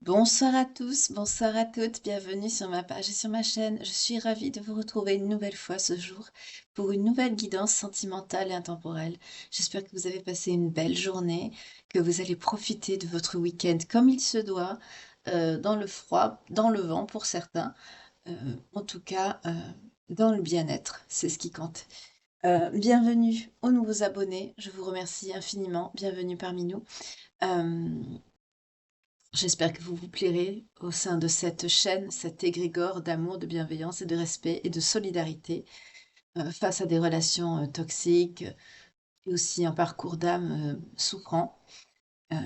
Bonsoir à tous, bonsoir à toutes, bienvenue sur ma page et sur ma chaîne. Je suis ravie de vous retrouver une nouvelle fois ce jour pour une nouvelle guidance sentimentale et intemporelle. J'espère que vous avez passé une belle journée, que vous allez profiter de votre week-end comme il se doit, dans le froid, dans le vent pour certains, en tout cas dans le bien-être, c'est ce qui compte. Bienvenue aux nouveaux abonnés, je vous remercie infiniment, bienvenue parmi nous. Euh, J'espère que vous vous plairez au sein de cette chaîne, cet égrégore d'amour, de bienveillance et de respect et de solidarité face à des relations toxiques et aussi un parcours d'âme souffrant. Euh,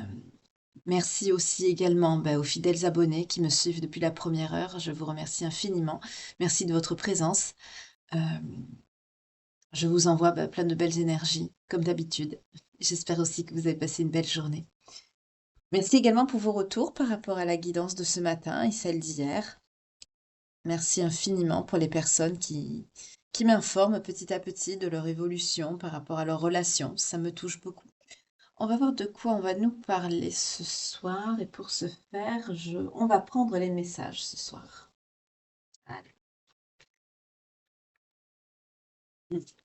Merci aussi également aux fidèles abonnés qui me suivent depuis la première heure. Je vous remercie infiniment. Merci de votre présence. Euh, je vous envoie plein de belles énergies, comme d'habitude. J'espère aussi que vous avez passé une belle journée. Merci également pour vos retours par rapport à la guidance de ce matin et celle d'hier. Merci infiniment pour les personnes qui m'informent petit à petit de leur évolution par rapport à leurs relations. Ça me touche beaucoup. On va voir de quoi on va nous parler ce soir. Et pour ce faire, on va prendre les messages ce soir. Allez.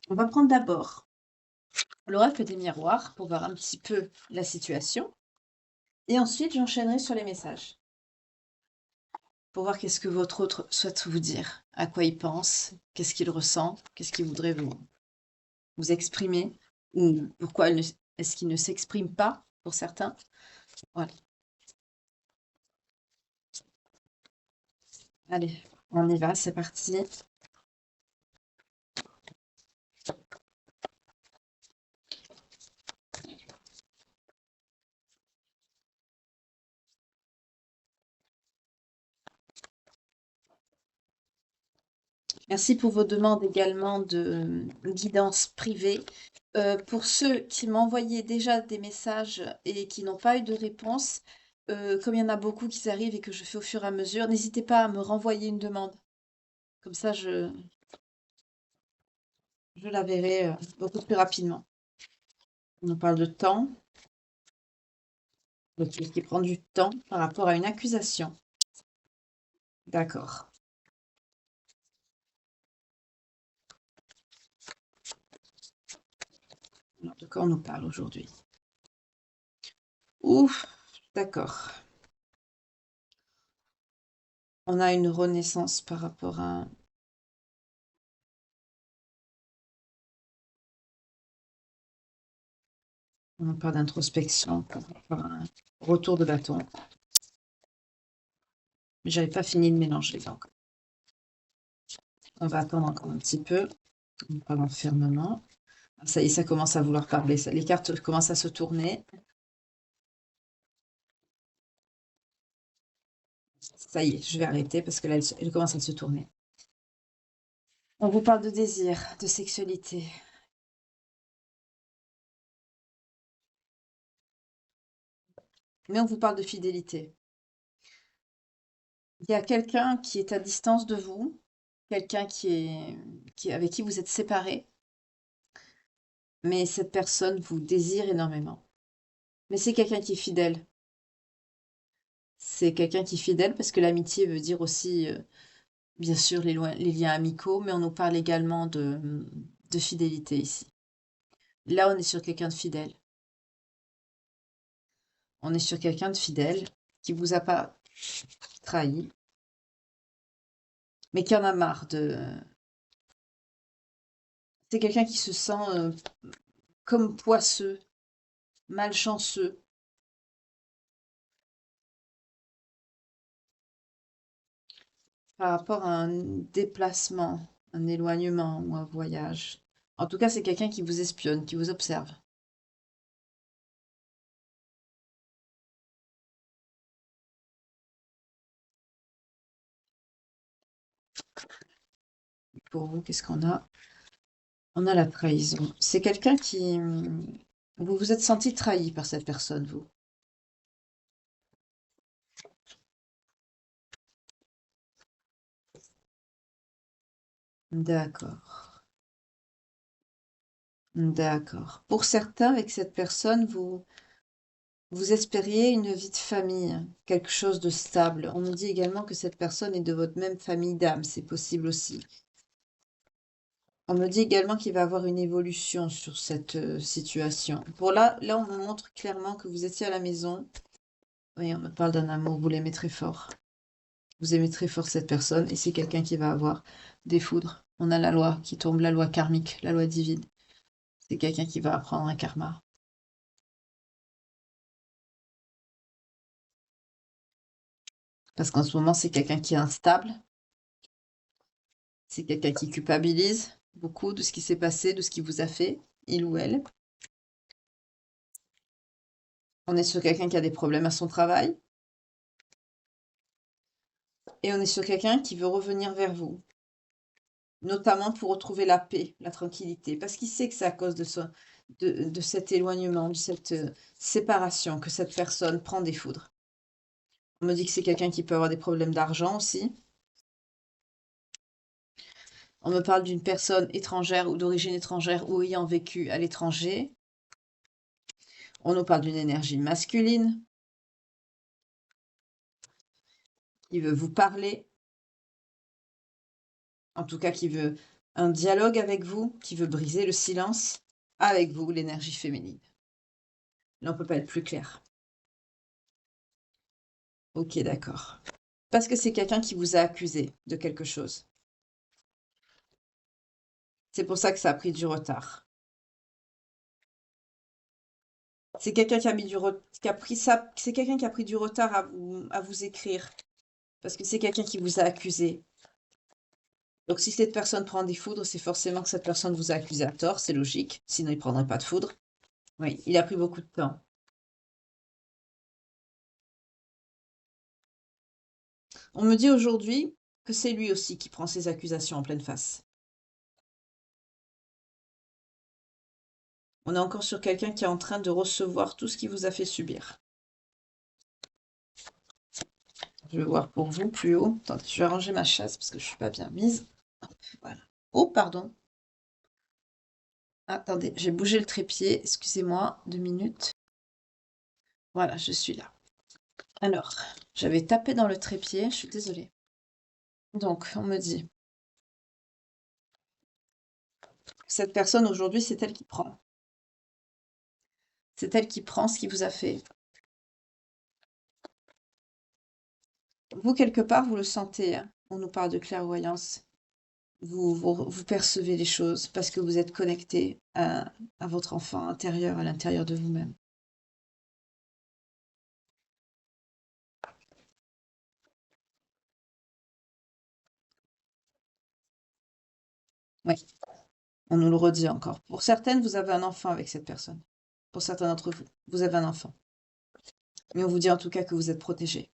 On va prendre d'abord l'oracle des miroirs pour voir un petit peu la situation. Et ensuite, j'enchaînerai sur les messages pour voir qu'est-ce que votre autre souhaite vous dire, à quoi il pense, qu'est-ce qu'il ressent, qu'est-ce qu'il voudrait vous exprimer, ou pourquoi est-ce qu'il ne s'exprime pas pour certains. Voilà. Allez, on y va, c'est parti. Merci pour vos demandes également de guidance privée. Pour ceux qui m'envoyaient déjà des messages et qui n'ont pas eu de réponse, comme il y en a beaucoup qui arrivent et que je fais au fur et à mesure, n'hésitez pas à me renvoyer une demande. Comme ça, je la verrai beaucoup plus rapidement. On parle de temps, de ce qui prend du temps par rapport à une accusation. D'accord. Alors, de quoi on nous parle aujourd'hui? Ouf, d'accord. On a une renaissance par rapport à... On parle d'introspection par rapport à un retour de bâton. Mais j'avais pas fini de mélanger là encore. On va attendre encore un petit peu. On parle d'enfermement. Ça y est, ça commence à vouloir parler. Les cartes commencent à se tourner. Ça y est, je vais arrêter parce que là, elles commencent à se tourner. On vous parle de désir, de sexualité. Mais on vous parle de fidélité. Il y a quelqu'un qui est à distance de vous, quelqu'un avec qui vous êtes séparés, mais cette personne vous désire énormément. Mais c'est quelqu'un qui est fidèle. C'est quelqu'un qui est fidèle parce que l'amitié veut dire aussi, bien sûr, les liens amicaux, mais on nous parle également de fidélité ici. Là, on est sur quelqu'un de fidèle. On est sur quelqu'un de fidèle qui vous a pas trahi, mais qui en a marre de... C'est quelqu'un qui se sent comme poisseux, malchanceux, par rapport à un déplacement, un éloignement ou un voyage. En tout cas, c'est quelqu'un qui vous espionne, qui vous observe. Pour vous, qu'est-ce qu'on a? On a la trahison. C'est quelqu'un qui... Vous vous êtes senti trahi par cette personne, vous. D'accord. D'accord. Pour certains, avec cette personne, vous Vous espériez une vie de famille, quelque chose de stable. On nous dit également que cette personne est de votre même famille d'âme, c'est possible aussi. On me dit également qu'il va avoir une évolution sur cette situation. Pour là, on me montre clairement que vous étiez à la maison. Oui, on me parle d'un amour, vous l'aimez très fort. Vous aimez très fort cette personne et c'est quelqu'un qui va avoir des foudres. On a la loi qui tombe, la loi karmique, la loi divine. C'est quelqu'un qui va apprendre un karma. Parce qu'en ce moment, c'est quelqu'un qui est instable. C'est quelqu'un qui culpabilise beaucoup de ce qui s'est passé, de ce qui vous a fait, il ou elle. On est sur quelqu'un qui a des problèmes à son travail. Et on est sur quelqu'un qui veut revenir vers vous. Notamment pour retrouver la paix, la tranquillité. Parce qu'il sait que c'est à cause de cet éloignement, de cette séparation, que cette personne prend des foudres. On me dit que c'est quelqu'un qui peut avoir des problèmes d'argent aussi. On me parle d'une personne étrangère ou d'origine étrangère ou ayant vécu à l'étranger. On nous parle d'une énergie masculine qui veut vous parler, en tout cas qui veut un dialogue avec vous, qui veut briser le silence avec vous, l'énergie féminine. Là, on ne peut pas être plus clair. Ok, d'accord. Parce que c'est quelqu'un qui vous a accusé de quelque chose. C'est pour ça que ça a pris du retard. C'est quelqu'un qui a mis qui a pris ça, c'est quelqu'un qui a pris du retard à vous écrire. Parce que c'est quelqu'un qui vous a accusé. Donc si cette personne prend des foudres, c'est forcément que cette personne vous a accusé à tort, c'est logique. Sinon, il ne prendrait pas de foudre. Oui, il a pris beaucoup de temps. On me dit aujourd'hui que c'est lui aussi qui prend ces accusations en pleine face. On est encore sur quelqu'un qui est en train de recevoir tout ce qu'il vous a fait subir. Je vais voir pour vous plus haut. Attendez, je vais arranger ma chaise parce que je ne suis pas bien mise. Hop, voilà. Oh, pardon. Attendez, j'ai bougé le trépied. Excusez-moi, 2 minutes. Voilà, je suis là. Alors, j'avais tapé dans le trépied. Je suis désolée. Donc, on me dit, cette personne aujourd'hui, c'est elle qui prend. C'est elle qui prend ce qui vous a fait. Vous, quelque part, vous le sentez, hein. On nous parle de clairvoyance. Vous percevez les choses parce que vous êtes connecté à votre enfant intérieur, à l'intérieur de vous-même. Oui, on nous le redit encore. Pour certaines, vous avez un enfant avec cette personne. Pour certains d'entre vous, vous avez un enfant. Mais on vous dit en tout cas que vous êtes protégé.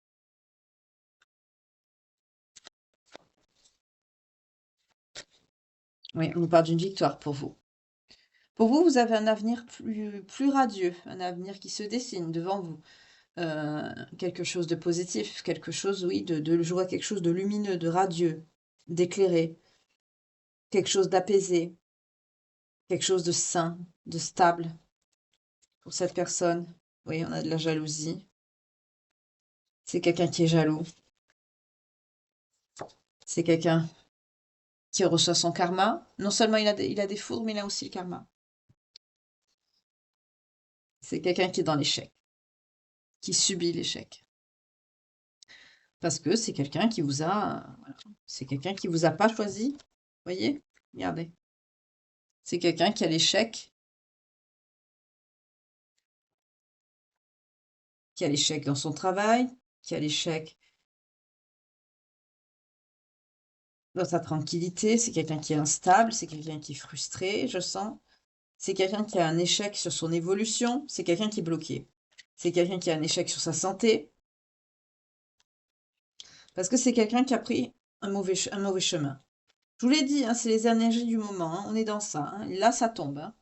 Oui, on nous parle d'une victoire pour vous. Pour vous, vous avez un avenir plus radieux, un avenir qui se dessine devant vous. Quelque chose de positif, quelque chose, oui, je vois quelque chose de lumineux, de radieux, d'éclairé, quelque chose d'apaisé, quelque chose de sain, de stable pour cette personne. Oui, on a de la jalousie. C'est quelqu'un qui est jaloux. C'est quelqu'un qui reçoit son karma. Non seulement il a des foudres, mais il a aussi le karma. C'est quelqu'un qui est dans l'échec, qui subit l'échec. Parce que c'est quelqu'un qui vous a, voilà, c'est quelqu'un qui vous a pas choisi. Voyez? Regardez. C'est quelqu'un qui a l'échec, qui a l'échec dans son travail, qui a l'échec dans sa tranquillité. C'est quelqu'un qui est instable, c'est quelqu'un qui est frustré, je sens. C'est quelqu'un qui a un échec sur son évolution, c'est quelqu'un qui est bloqué. C'est quelqu'un qui a un échec sur sa santé, parce que c'est quelqu'un qui a pris un mauvais chemin. Je vous l'ai dit, hein, c'est les énergies du moment, hein, on est dans ça, hein, là ça tombe, hein.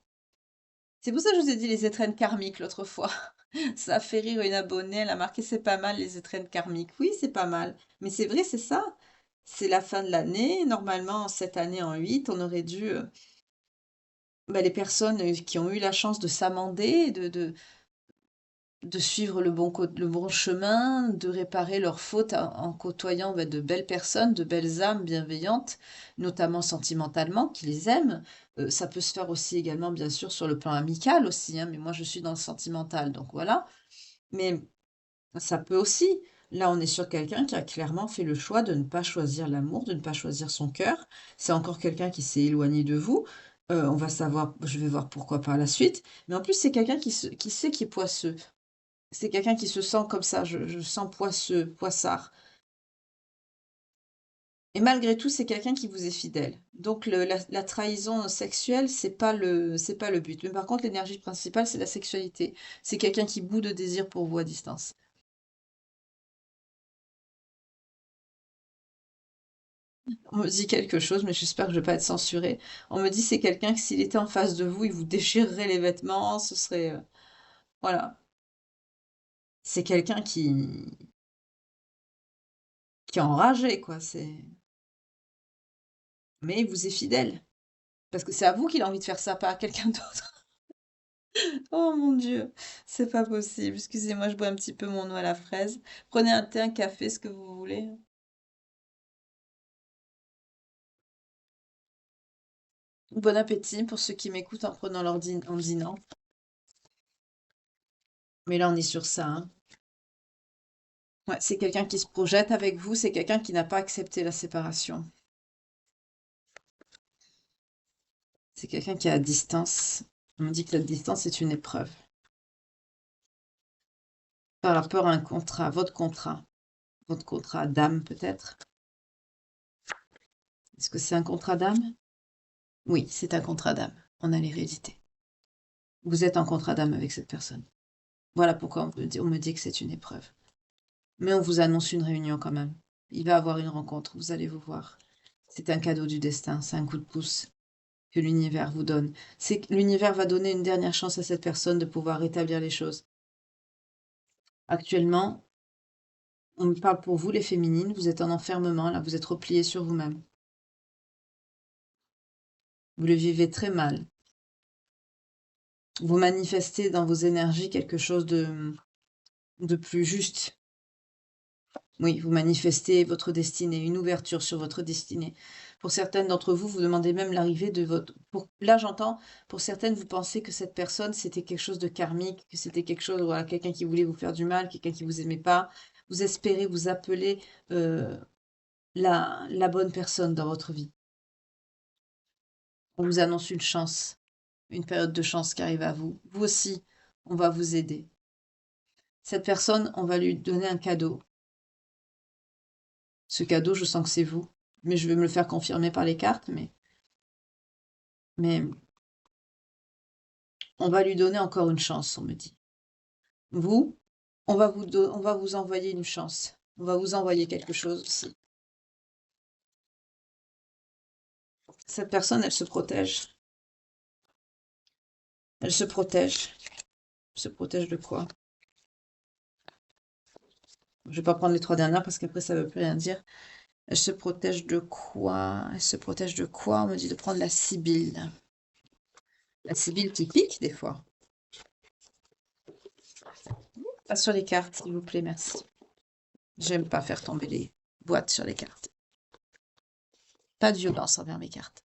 C'est pour ça que je vous ai dit les étrennes karmiques l'autre fois. Ça a fait rire une abonnée, elle a marqué c'est pas mal les étrennes karmiques. Oui, c'est pas mal, mais c'est vrai, c'est ça. C'est la fin de l'année, normalement cette année en 8, on aurait dû, les personnes qui ont eu la chance de s'amender, de suivre le bon chemin, de réparer leurs fautes en côtoyant de belles personnes, de belles âmes bienveillantes, notamment sentimentalement, qui les aiment. Ça peut se faire aussi également, bien sûr, sur le plan amical aussi, hein, mais moi je suis dans le sentimental, donc voilà. Mais ça peut aussi. Là, on est sur quelqu'un qui a clairement fait le choix de ne pas choisir l'amour, de ne pas choisir son cœur. C'est encore quelqu'un qui s'est éloigné de vous. On va savoir, je vais voir pourquoi par la suite. Mais en plus, c'est quelqu'un qui sait qui est poisseux. C'est quelqu'un qui se sent comme ça, je sens poisseux, poissard. Et malgré tout, c'est quelqu'un qui vous est fidèle. Donc la trahison sexuelle, c'est pas le but. Mais par contre, l'énergie principale, c'est la sexualité. C'est quelqu'un qui bout de désir pour vous à distance. On me dit quelque chose, mais j'espère que je vais pas être censurée. On me dit c'est quelqu'un que s'il était en face de vous, il vous déchirerait les vêtements, ce serait... voilà. C'est quelqu'un qui est enragé, quoi. Mais il vous est fidèle. Parce que c'est à vous qu'il a envie de faire ça, pas à quelqu'un d'autre. Oh mon Dieu, c'est pas possible. Excusez-moi, je bois un petit peu mon eau à la fraise. Prenez un thé, un café, ce que vous voulez. Bon appétit pour ceux qui m'écoutent en prenant en dînant. Mais là, on est sur ça, hein. Ouais, c'est quelqu'un qui se projette avec vous, c'est quelqu'un qui n'a pas accepté la séparation. C'est quelqu'un qui est à distance. On me dit que la distance est une épreuve. Par rapport à un contrat, votre contrat d'âme peut-être. Est-ce que c'est un contrat d'âme? Oui, c'est un contrat d'âme. On a l'hérédité. Vous êtes en contrat d'âme avec cette personne. Voilà pourquoi on me dit que c'est une épreuve. Mais on vous annonce une réunion quand même. Il va y avoir une rencontre, vous allez vous voir. C'est un cadeau du destin, c'est un coup de pouce que l'univers vous donne. C'est que l'univers va donner une dernière chance à cette personne de pouvoir rétablir les choses. Actuellement, on me parle pour vous les féminines, vous êtes en enfermement, là vous êtes repliées sur vous-même. Vous le vivez très mal. Vous manifestez dans vos énergies quelque chose de plus juste. Oui, vous manifestez votre destinée, une ouverture sur votre destinée. Pour certaines d'entre vous, vous demandez même l'arrivée de votre... Là, j'entends, pour certaines, vous pensez que cette personne, c'était quelque chose de karmique, que c'était quelque chose, voilà, quelqu'un qui voulait vous faire du mal, quelqu'un qui vous aimait pas. Vous espérez, vous appelez la bonne personne dans votre vie. On vous annonce une chance, une période de chance qui arrive à vous. Vous aussi, on va vous aider. Cette personne, on va lui donner un cadeau. Ce cadeau, je sens que c'est vous. Mais je vais me le faire confirmer par les cartes, mais on va lui donner encore une chance, on me dit. Vous, on va vous envoyer une chance. On va vous envoyer quelque chose aussi. Cette personne, elle se protège. Elle se protège. Elle se protège de quoi? Je vais pas prendre les trois dernières parce qu'après ça veut plus rien dire. Elle se protège de quoi? Elle se protège de quoi? On me dit de prendre la sibylle. La sibylle qui pique des fois. Pas sur les cartes, s'il vous plaît, merci. J'aime pas faire tomber les boîtes sur les cartes. Pas de violence envers mes cartes.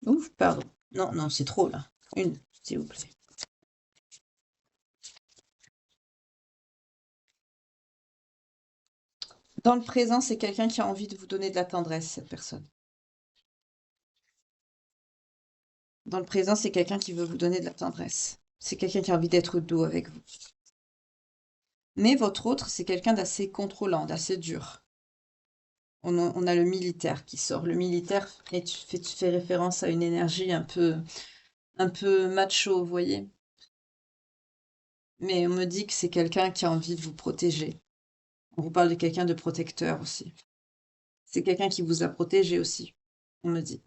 Ouf, pardon. Non, non, c'est trop là. Une, s'il vous plaît. Dans le présent, c'est quelqu'un qui a envie de vous donner de la tendresse, cette personne. Dans le présent, c'est quelqu'un qui veut vous donner de la tendresse. C'est quelqu'un qui a envie d'être doux avec vous. Mais votre autre, c'est quelqu'un d'assez contrôlant, d'assez dur. On a le militaire qui sort. Le militaire fait référence à une énergie un peu macho, vous voyez. Mais on me dit que c'est quelqu'un qui a envie de vous protéger. On vous parle de quelqu'un de protecteur aussi. C'est quelqu'un qui vous a protégé aussi, on me dit.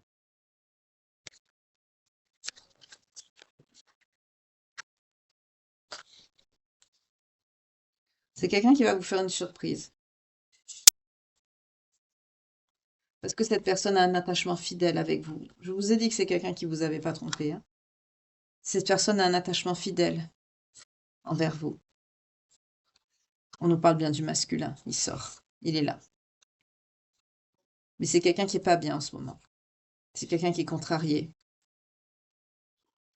C'est quelqu'un qui va vous faire une surprise. Parce que cette personne a un attachement fidèle avec vous. Je vous ai dit que c'est quelqu'un qui vous avait pas trompé, hein. Cette personne a un attachement fidèle envers vous. On nous parle bien du masculin. Il sort. Il est là. Mais c'est quelqu'un qui est pas bien en ce moment. C'est quelqu'un qui est contrarié.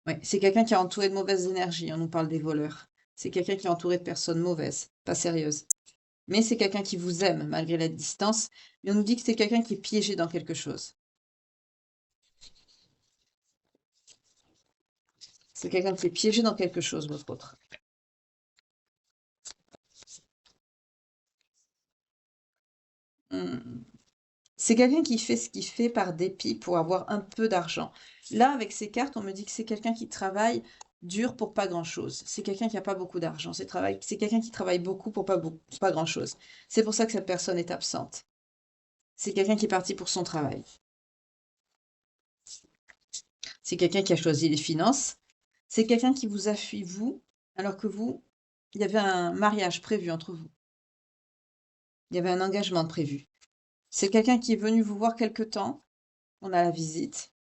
Ouais, c'est quelqu'un qui est entouré de mauvaises énergies. On nous parle des voleurs. C'est quelqu'un qui est entouré de personnes mauvaises, pas sérieuses. Mais c'est quelqu'un qui vous aime malgré la distance. Mais on nous dit que c'est quelqu'un qui est piégé dans quelque chose. C'est quelqu'un qui est piégé dans quelque chose, votre autre. Hmm. C'est quelqu'un qui fait ce qu'il fait par dépit pour avoir un peu d'argent. Là, avec ces cartes, on me dit que c'est quelqu'un qui travaille dur pour pas grand-chose. C'est quelqu'un qui n'a pas beaucoup d'argent. C'est quelqu'un qui travaille beaucoup pour pas grand-chose. C'est pour ça que cette personne est absente. C'est quelqu'un qui est parti pour son travail. C'est quelqu'un qui a choisi les finances. C'est quelqu'un qui vous a fui, vous, alors que vous, il y avait un mariage prévu entre vous. Il y avait un engagement prévu. C'est quelqu'un qui est venu vous voir quelque temps. On a la visite.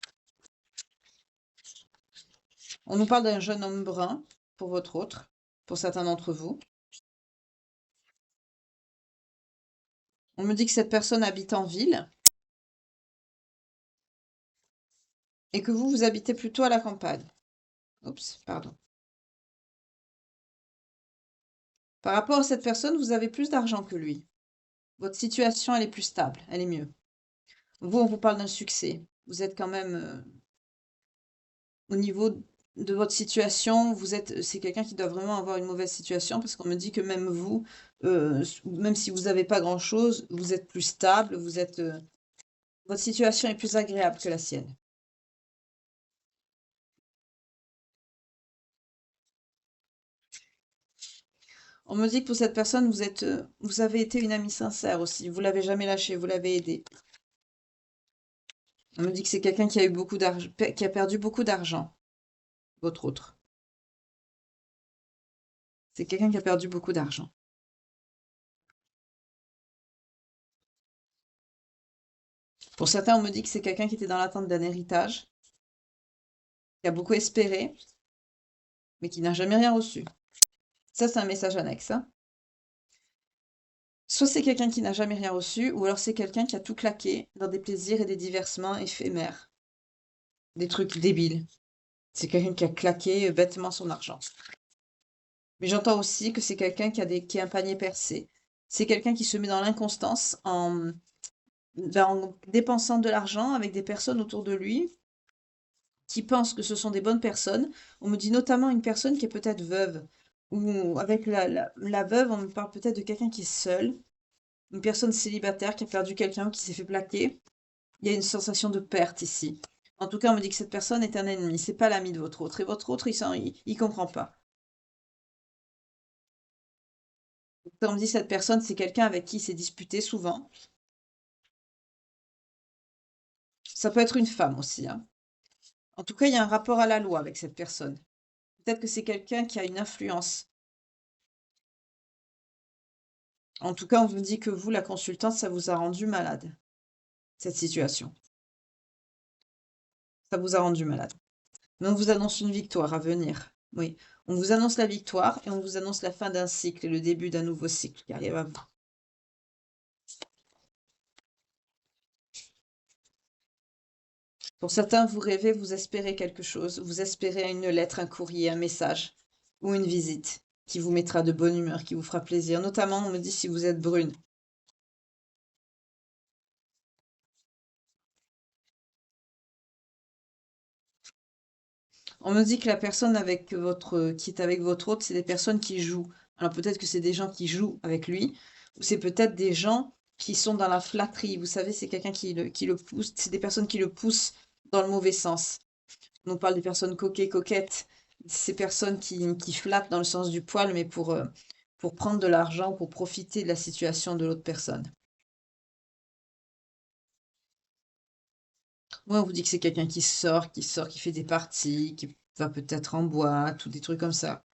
On nous parle d'un jeune homme brun, pour votre autre, pour certains d'entre vous. On me dit que cette personne habite en ville et que vous habitez plutôt à la campagne. Oups, pardon. Par rapport à cette personne, vous avez plus d'argent que lui. Votre situation, elle est plus stable, elle est mieux. Vous, on vous parle d'un succès. Vous êtes quand même au niveau de votre situation, c'est quelqu'un qui doit vraiment avoir une mauvaise situation parce qu'on me dit que même vous, même si vous n'avez pas grand-chose, vous êtes plus stable, votre situation est plus agréable que la sienne. On me dit que pour cette personne, vous avez été une amie sincère aussi. Vous l'avez jamais lâché, vous l'avez aidé. On me dit que c'est quelqu'un qui a eu beaucoup d'argent, qui a perdu beaucoup d'argent, votre autre. C'est quelqu'un qui a perdu beaucoup d'argent. Pour certains, on me dit que c'est quelqu'un qui était dans l'attente d'un héritage, qui a beaucoup espéré, mais qui n'a jamais rien reçu. Ça, c'est un message annexe, hein. Soit c'est quelqu'un qui n'a jamais rien reçu, ou alors c'est quelqu'un qui a tout claqué dans des plaisirs et des divertissements éphémères, des trucs débiles. C'est quelqu'un qui a claqué bêtement son argent. Mais j'entends aussi que c'est quelqu'un qui a un panier percé. C'est quelqu'un qui se met dans l'inconstance en dépensant de l'argent avec des personnes autour de lui qui pensent que ce sont des bonnes personnes. On me dit notamment une personne qui est peut-être veuve. Ou avec la veuve, on me parle peut-être de quelqu'un qui est seul, une personne célibataire qui a perdu quelqu'un ou qui s'est fait plaquer. Il y a une sensation de perte ici. En tout cas, on me dit que cette personne est un ennemi. C'est pas l'ami de votre autre. Et votre autre, il comprend pas. Quand on me dit cette personne, c'est quelqu'un avec qui il s'est disputé souvent. Ça peut être une femme aussi, hein. En tout cas, il y a un rapport à la loi avec cette personne. Peut-être que c'est quelqu'un qui a une influence. En tout cas, on vous dit que vous, la consultante, ça vous a rendu malade, cette situation. Ça vous a rendu malade. Mais on vous annonce une victoire à venir. Oui, on vous annonce la victoire et on vous annonce la fin d'un cycle et le début d'un nouveau cycle qui arrive à vous. Pour certains, vous rêvez, vous espérez quelque chose. Vous espérez une lettre, un courrier, un message ou une visite qui vous mettra de bonne humeur, qui vous fera plaisir. Notamment, on me dit si vous êtes brune. On me dit que la personne qui est avec votre hôte, c'est des personnes qui jouent. Alors peut-être que c'est des gens qui jouent avec lui, ou c'est peut-être des gens qui sont dans la flatterie. Vous savez, c'est quelqu'un qui le pousse, c'est des personnes qui le poussent dans le mauvais sens. On parle des personnes coquettes, ces personnes qui flattent dans le sens du poil, mais pour prendre de l'argent, pour profiter de la situation de l'autre personne. Moi, on vous dit que c'est quelqu'un qui fait des parties, qui va peut-être en boîte ou des trucs comme ça.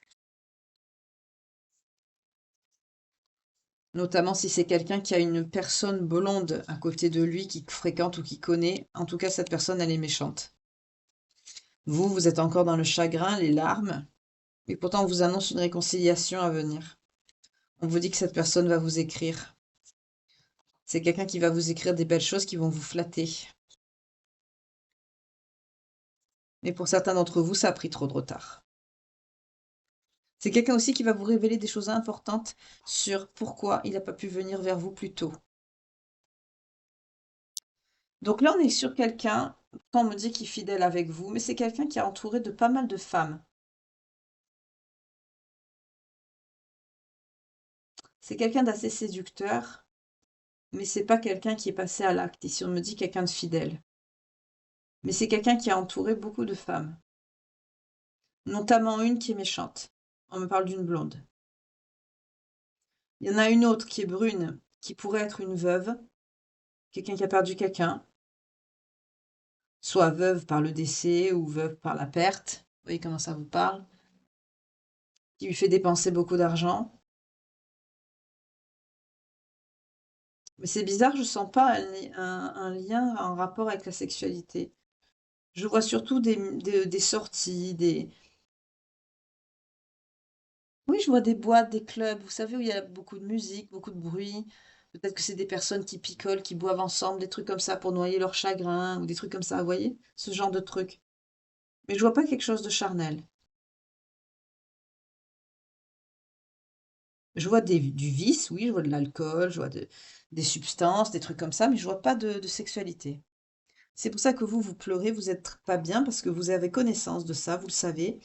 Notamment si c'est quelqu'un qui a une personne blonde à côté de lui, qui fréquente ou qui connaît. En tout cas, cette personne, elle est méchante. Vous, vous êtes encore dans le chagrin, les larmes, et pourtant on vous annonce une réconciliation à venir. On vous dit que cette personne va vous écrire. C'est quelqu'un qui va vous écrire des belles choses qui vont vous flatter. Mais pour certains d'entre vous, ça a pris trop de retard. C'est quelqu'un aussi qui va vous révéler des choses importantes sur pourquoi il n'a pas pu venir vers vous plus tôt. Donc là, on est sur quelqu'un, quand on me dit qu'il est fidèle avec vous, mais c'est quelqu'un qui est entouré de pas mal de femmes. C'est quelqu'un d'assez séducteur, mais c'est pas quelqu'un qui est passé à l'acte. Ici, on me dit quelqu'un de fidèle. Mais c'est quelqu'un qui a entouré beaucoup de femmes, notamment une qui est méchante. On me parle d'une blonde. Il y en a une autre qui est brune, qui pourrait être une veuve, quelqu'un qui a perdu quelqu'un, soit veuve par le décès ou veuve par la perte. Vous voyez comment ça vous parle? Qui lui fait dépenser beaucoup d'argent. Mais c'est bizarre, je sens pas un lien en rapport avec la sexualité. Je vois surtout des sorties, des... Oui, je vois des boîtes, des clubs, vous savez, où il y a beaucoup de musique, beaucoup de bruit. Peut-être que c'est des personnes qui picolent, qui boivent ensemble, des trucs comme ça pour noyer leur chagrin, ou des trucs comme ça, vous voyez? Ce genre de trucs. Mais je vois pas quelque chose de charnel. Je vois du vice, oui, je vois de l'alcool, je vois des substances, des trucs comme ça, mais je vois pas de sexualité. C'est pour ça que vous pleurez, vous êtes pas bien parce que vous avez connaissance de ça, vous le savez,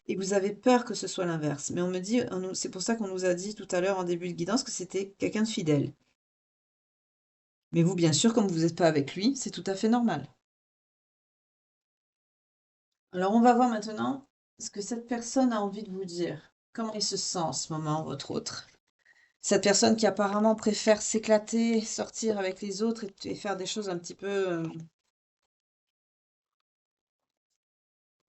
et vous avez peur que ce soit l'inverse. Mais on me dit, c'est pour ça qu'on nous a dit tout à l'heure en début de guidance que c'était quelqu'un de fidèle. Mais vous, bien sûr, comme vous n'êtes pas avec lui, c'est tout à fait normal. Alors on va voir maintenant ce que cette personne a envie de vous dire. Comment il se sent en ce moment, votre autre. Cette personne qui apparemment préfère s'éclater, sortir avec les autres et faire des choses un petit peu...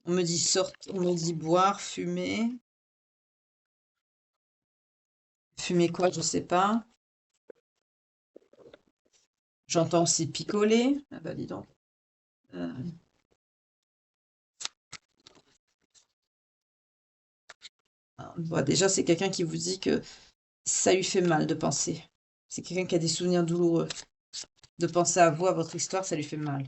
on me dit on me dit boire, fumer. Fumer quoi, je sais pas. J'entends aussi picoler. Ah bah dis donc. Euh, bon, déjà, c'est quelqu'un qui vous dit que ça lui fait mal de penser. C'est quelqu'un qui a des souvenirs douloureux. De penser à vous, à votre histoire, ça lui fait mal.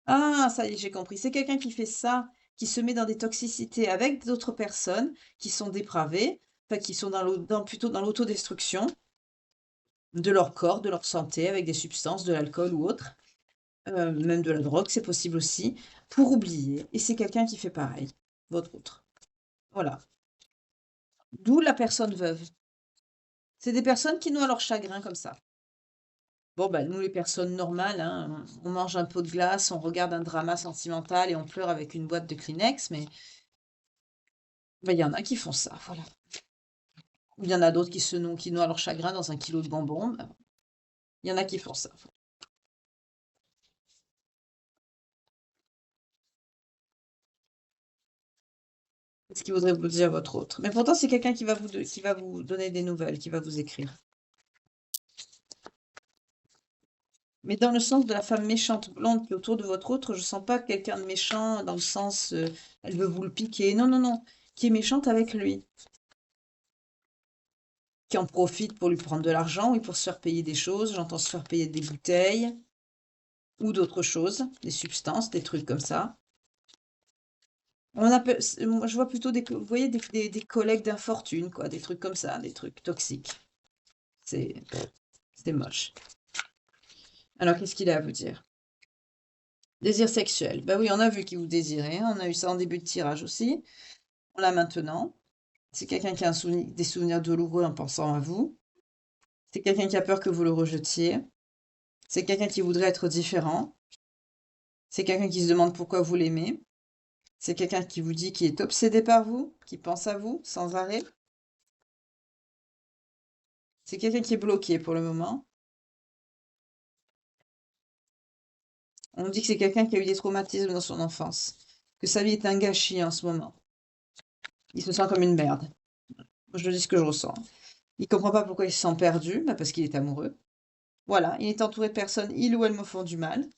Ah, ça y est, j'ai compris. C'est quelqu'un qui fait ça, qui se met dans des toxicités avec d'autres personnes qui sont dépravées, enfin qui sont plutôt dans l'autodestruction de leur corps, de leur santé, avec des substances, de l'alcool ou autre, même de la drogue, c'est possible aussi, pour oublier. Et c'est quelqu'un qui fait pareil, votre autre. Voilà. D'où la personne veuve. C'est des personnes qui noient leur chagrin comme ça. Bon, bah, nous, les personnes normales, hein, on mange un pot de glace, on regarde un drama sentimental et on pleure avec une boîte de Kleenex, mais bah, il y en a qui font ça, voilà. Il y en a d'autres qui noient leur chagrin dans un kilo de bonbons. Bah, il y en a qui font ça. C'est ce qu'il voudrait vous dire votre autre. Mais pourtant, c'est quelqu'un qui va vous donner des nouvelles, qui va vous écrire. Mais dans le sens de la femme méchante blonde qui est autour de votre autre, je sens pas quelqu'un de méchant dans le sens elle veut vous le piquer. Non, non, non. Qui est méchante avec lui. Qui en profite pour lui prendre de l'argent, oui, pour se faire payer des choses. J'entends se faire payer des bouteilles ou d'autres choses, des substances, des trucs comme ça. Moi, je vois plutôt vous voyez, des collègues d'infortune, quoi, des trucs comme ça, des trucs toxiques. C'est, c'est moche. Alors, qu'est-ce qu'il a à vous dire? Désir sexuel. Ben oui, on a vu qu'il vous désirait, hein. On a eu ça en début de tirage aussi. On l'a maintenant. C'est quelqu'un qui a des souvenirs douloureux en pensant à vous. C'est quelqu'un qui a peur que vous le rejetiez. C'est quelqu'un qui voudrait être différent. C'est quelqu'un qui se demande pourquoi vous l'aimez. C'est quelqu'un qui vous dit qu'il est obsédé par vous, qui pense à vous sans arrêt. C'est quelqu'un qui est bloqué pour le moment. On nous dit que c'est quelqu'un qui a eu des traumatismes dans son enfance, que sa vie est un gâchis en ce moment. Il se sent comme une merde. Je dis ce que je ressens. Il comprend pas pourquoi il se sent perdu, bah parce qu'il est amoureux. Voilà, il est entouré de personnes, il ou elle me font du mal.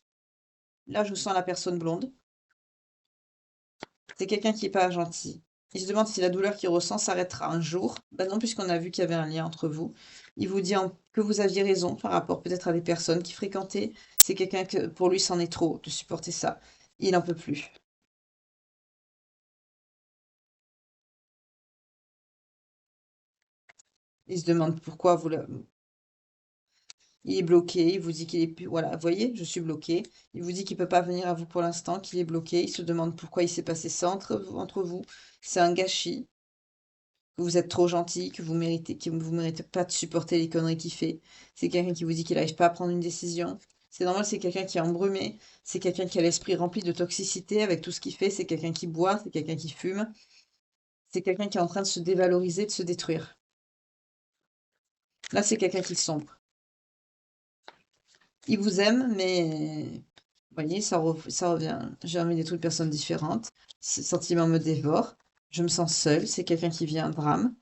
Là, je vous sens la personne blonde. C'est quelqu'un qui est pas gentil. Il se demande si la douleur qu'il ressent s'arrêtera un jour. Ben non, puisqu'on a vu qu'il y avait un lien entre vous. Il vous dit que vous aviez raison par rapport peut-être à des personnes qui fréquentaient. C'est quelqu'un que pour lui, c'en est trop de supporter ça. Il n'en peut plus. Il se demande pourquoi il est bloqué. Il vous dit qu'il est plus. Voilà, vous voyez, je suis bloqué. Il vous dit qu'il peut pas venir à vous pour l'instant, qu'il est bloqué. Il se demande pourquoi il s'est passé ça entre vous. C'est un gâchis. Que vous êtes trop gentil, que vous méritez pas de supporter les conneries qu'il fait. C'est quelqu'un qui vous dit qu'il n'arrive pas à prendre une décision. C'est normal, c'est quelqu'un qui est embrumé. C'est quelqu'un qui a l'esprit rempli de toxicité avec tout ce qu'il fait. C'est quelqu'un qui boit, c'est quelqu'un qui fume. C'est quelqu'un qui est en train de se dévaloriser, de se détruire. Là, c'est quelqu'un qui sombre. Il vous aime, mais vous voyez, ça revient. J'ai envie d'être une personne différente. Ce sentiment me dévore. Je me sens seule. C'est quelqu'un qui vit un drame.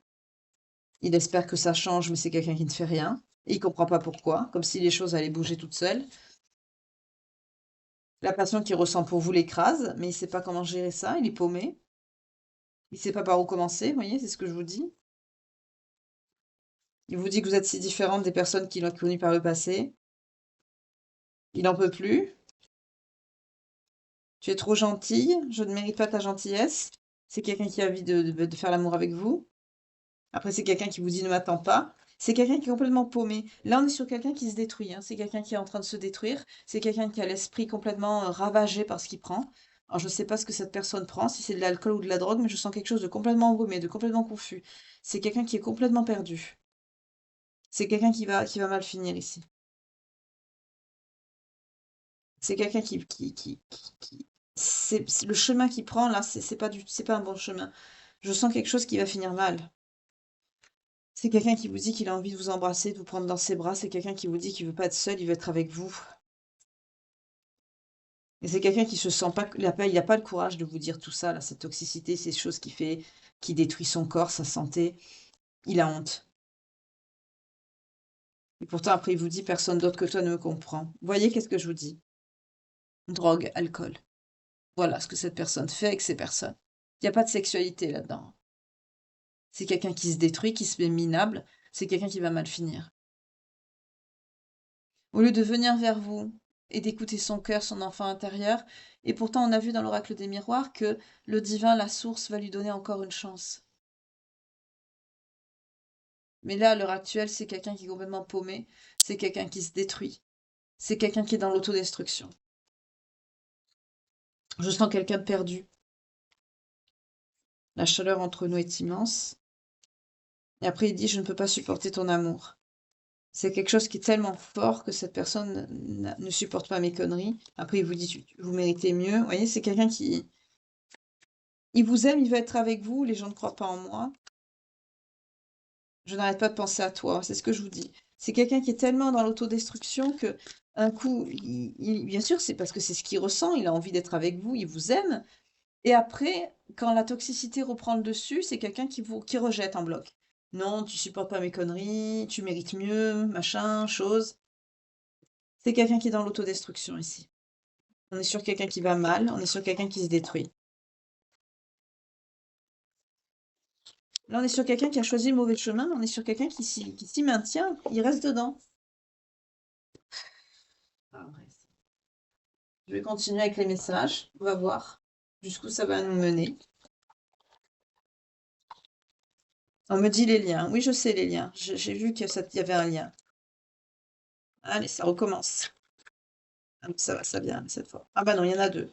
Il espère que ça change, mais c'est quelqu'un qui ne fait rien. Et il comprend pas pourquoi, comme si les choses allaient bouger toutes seules. La passion qu'il ressent pour vous l'écrase, mais il sait pas comment gérer ça, il est paumé. Il sait pas par où commencer, vous voyez, c'est ce que je vous dis. Il vous dit que vous êtes si différente des personnes qu'il a connues par le passé. Il n'en peut plus. Tu es trop gentille, je ne mérite pas ta gentillesse. C'est quelqu'un qui a envie de faire l'amour avec vous. Après, c'est quelqu'un qui vous dit ne m'attends pas. C'est quelqu'un qui est complètement paumé. Là, on est sur quelqu'un qui se détruit, hein. C'est quelqu'un qui est en train de se détruire. C'est quelqu'un qui a l'esprit complètement ravagé par ce qu'il prend. Alors, je ne sais pas ce que cette personne prend, si c'est de l'alcool ou de la drogue, mais je sens quelque chose de complètement embrumé, de complètement confus. C'est quelqu'un qui est complètement perdu. C'est quelqu'un qui va mal finir ici. C'est quelqu'un le chemin qu'il prend là, c'est pas un bon chemin. Je sens quelque chose qui va finir mal. C'est quelqu'un qui vous dit qu'il a envie de vous embrasser, de vous prendre dans ses bras. C'est quelqu'un qui vous dit qu'il veut pas être seul, il veut être avec vous. Et c'est quelqu'un qui se sent pas, il a pas le courage de vous dire tout ça, là, cette toxicité, ces choses qu'il fait, qui détruit son corps, sa santé. Il a honte. Et pourtant, après, il vous dit, personne d'autre que toi ne me comprend. Vous voyez, qu'est-ce que je vous dis? Drogue, alcool. Voilà ce que cette personne fait avec ces personnes. Il n'y a pas de sexualité là-dedans. C'est quelqu'un qui se détruit, qui se met minable. C'est quelqu'un qui va mal finir. Au lieu de venir vers vous et d'écouter son cœur, son enfant intérieur, et pourtant on a vu dans l'oracle des miroirs que le divin, la source, va lui donner encore une chance. Mais là, à l'heure actuelle, c'est quelqu'un qui est complètement paumé, c'est quelqu'un qui se détruit, c'est quelqu'un qui est dans l'autodestruction. Je sens quelqu'un de perdu. La chaleur entre nous est immense. Et après, il dit, je ne peux pas supporter ton amour. C'est quelque chose qui est tellement fort que cette personne ne supporte pas mes conneries. Après, il vous dit, vous méritez mieux. Vous voyez, c'est quelqu'un qui, il vous aime, il veut être avec vous, les gens ne croient pas en moi. Je n'arrête pas de penser à toi, c'est ce que je vous dis. C'est quelqu'un qui est tellement dans l'autodestruction que un coup, bien sûr, c'est parce que c'est ce qu'il ressent, il a envie d'être avec vous, il vous aime. Et après, quand la toxicité reprend le dessus, c'est quelqu'un qui rejette en bloc. Non, tu supportes pas mes conneries, tu mérites mieux, machin, chose. C'est quelqu'un qui est dans l'autodestruction ici. On est sur quelqu'un qui va mal, on est sur quelqu'un qui se détruit. Là, on est sur quelqu'un qui a choisi le mauvais chemin, on est sur quelqu'un qui s'y maintient, il reste dedans. Ah, ouais. Je vais continuer avec les messages, on va voir jusqu'où ça va nous mener. On me dit les liens. Oui, je sais les liens. J'ai vu qu'il y avait un lien. Allez, ça recommence. Ah, ça va, ça vient cette fois. Ah bah non, il y en a deux.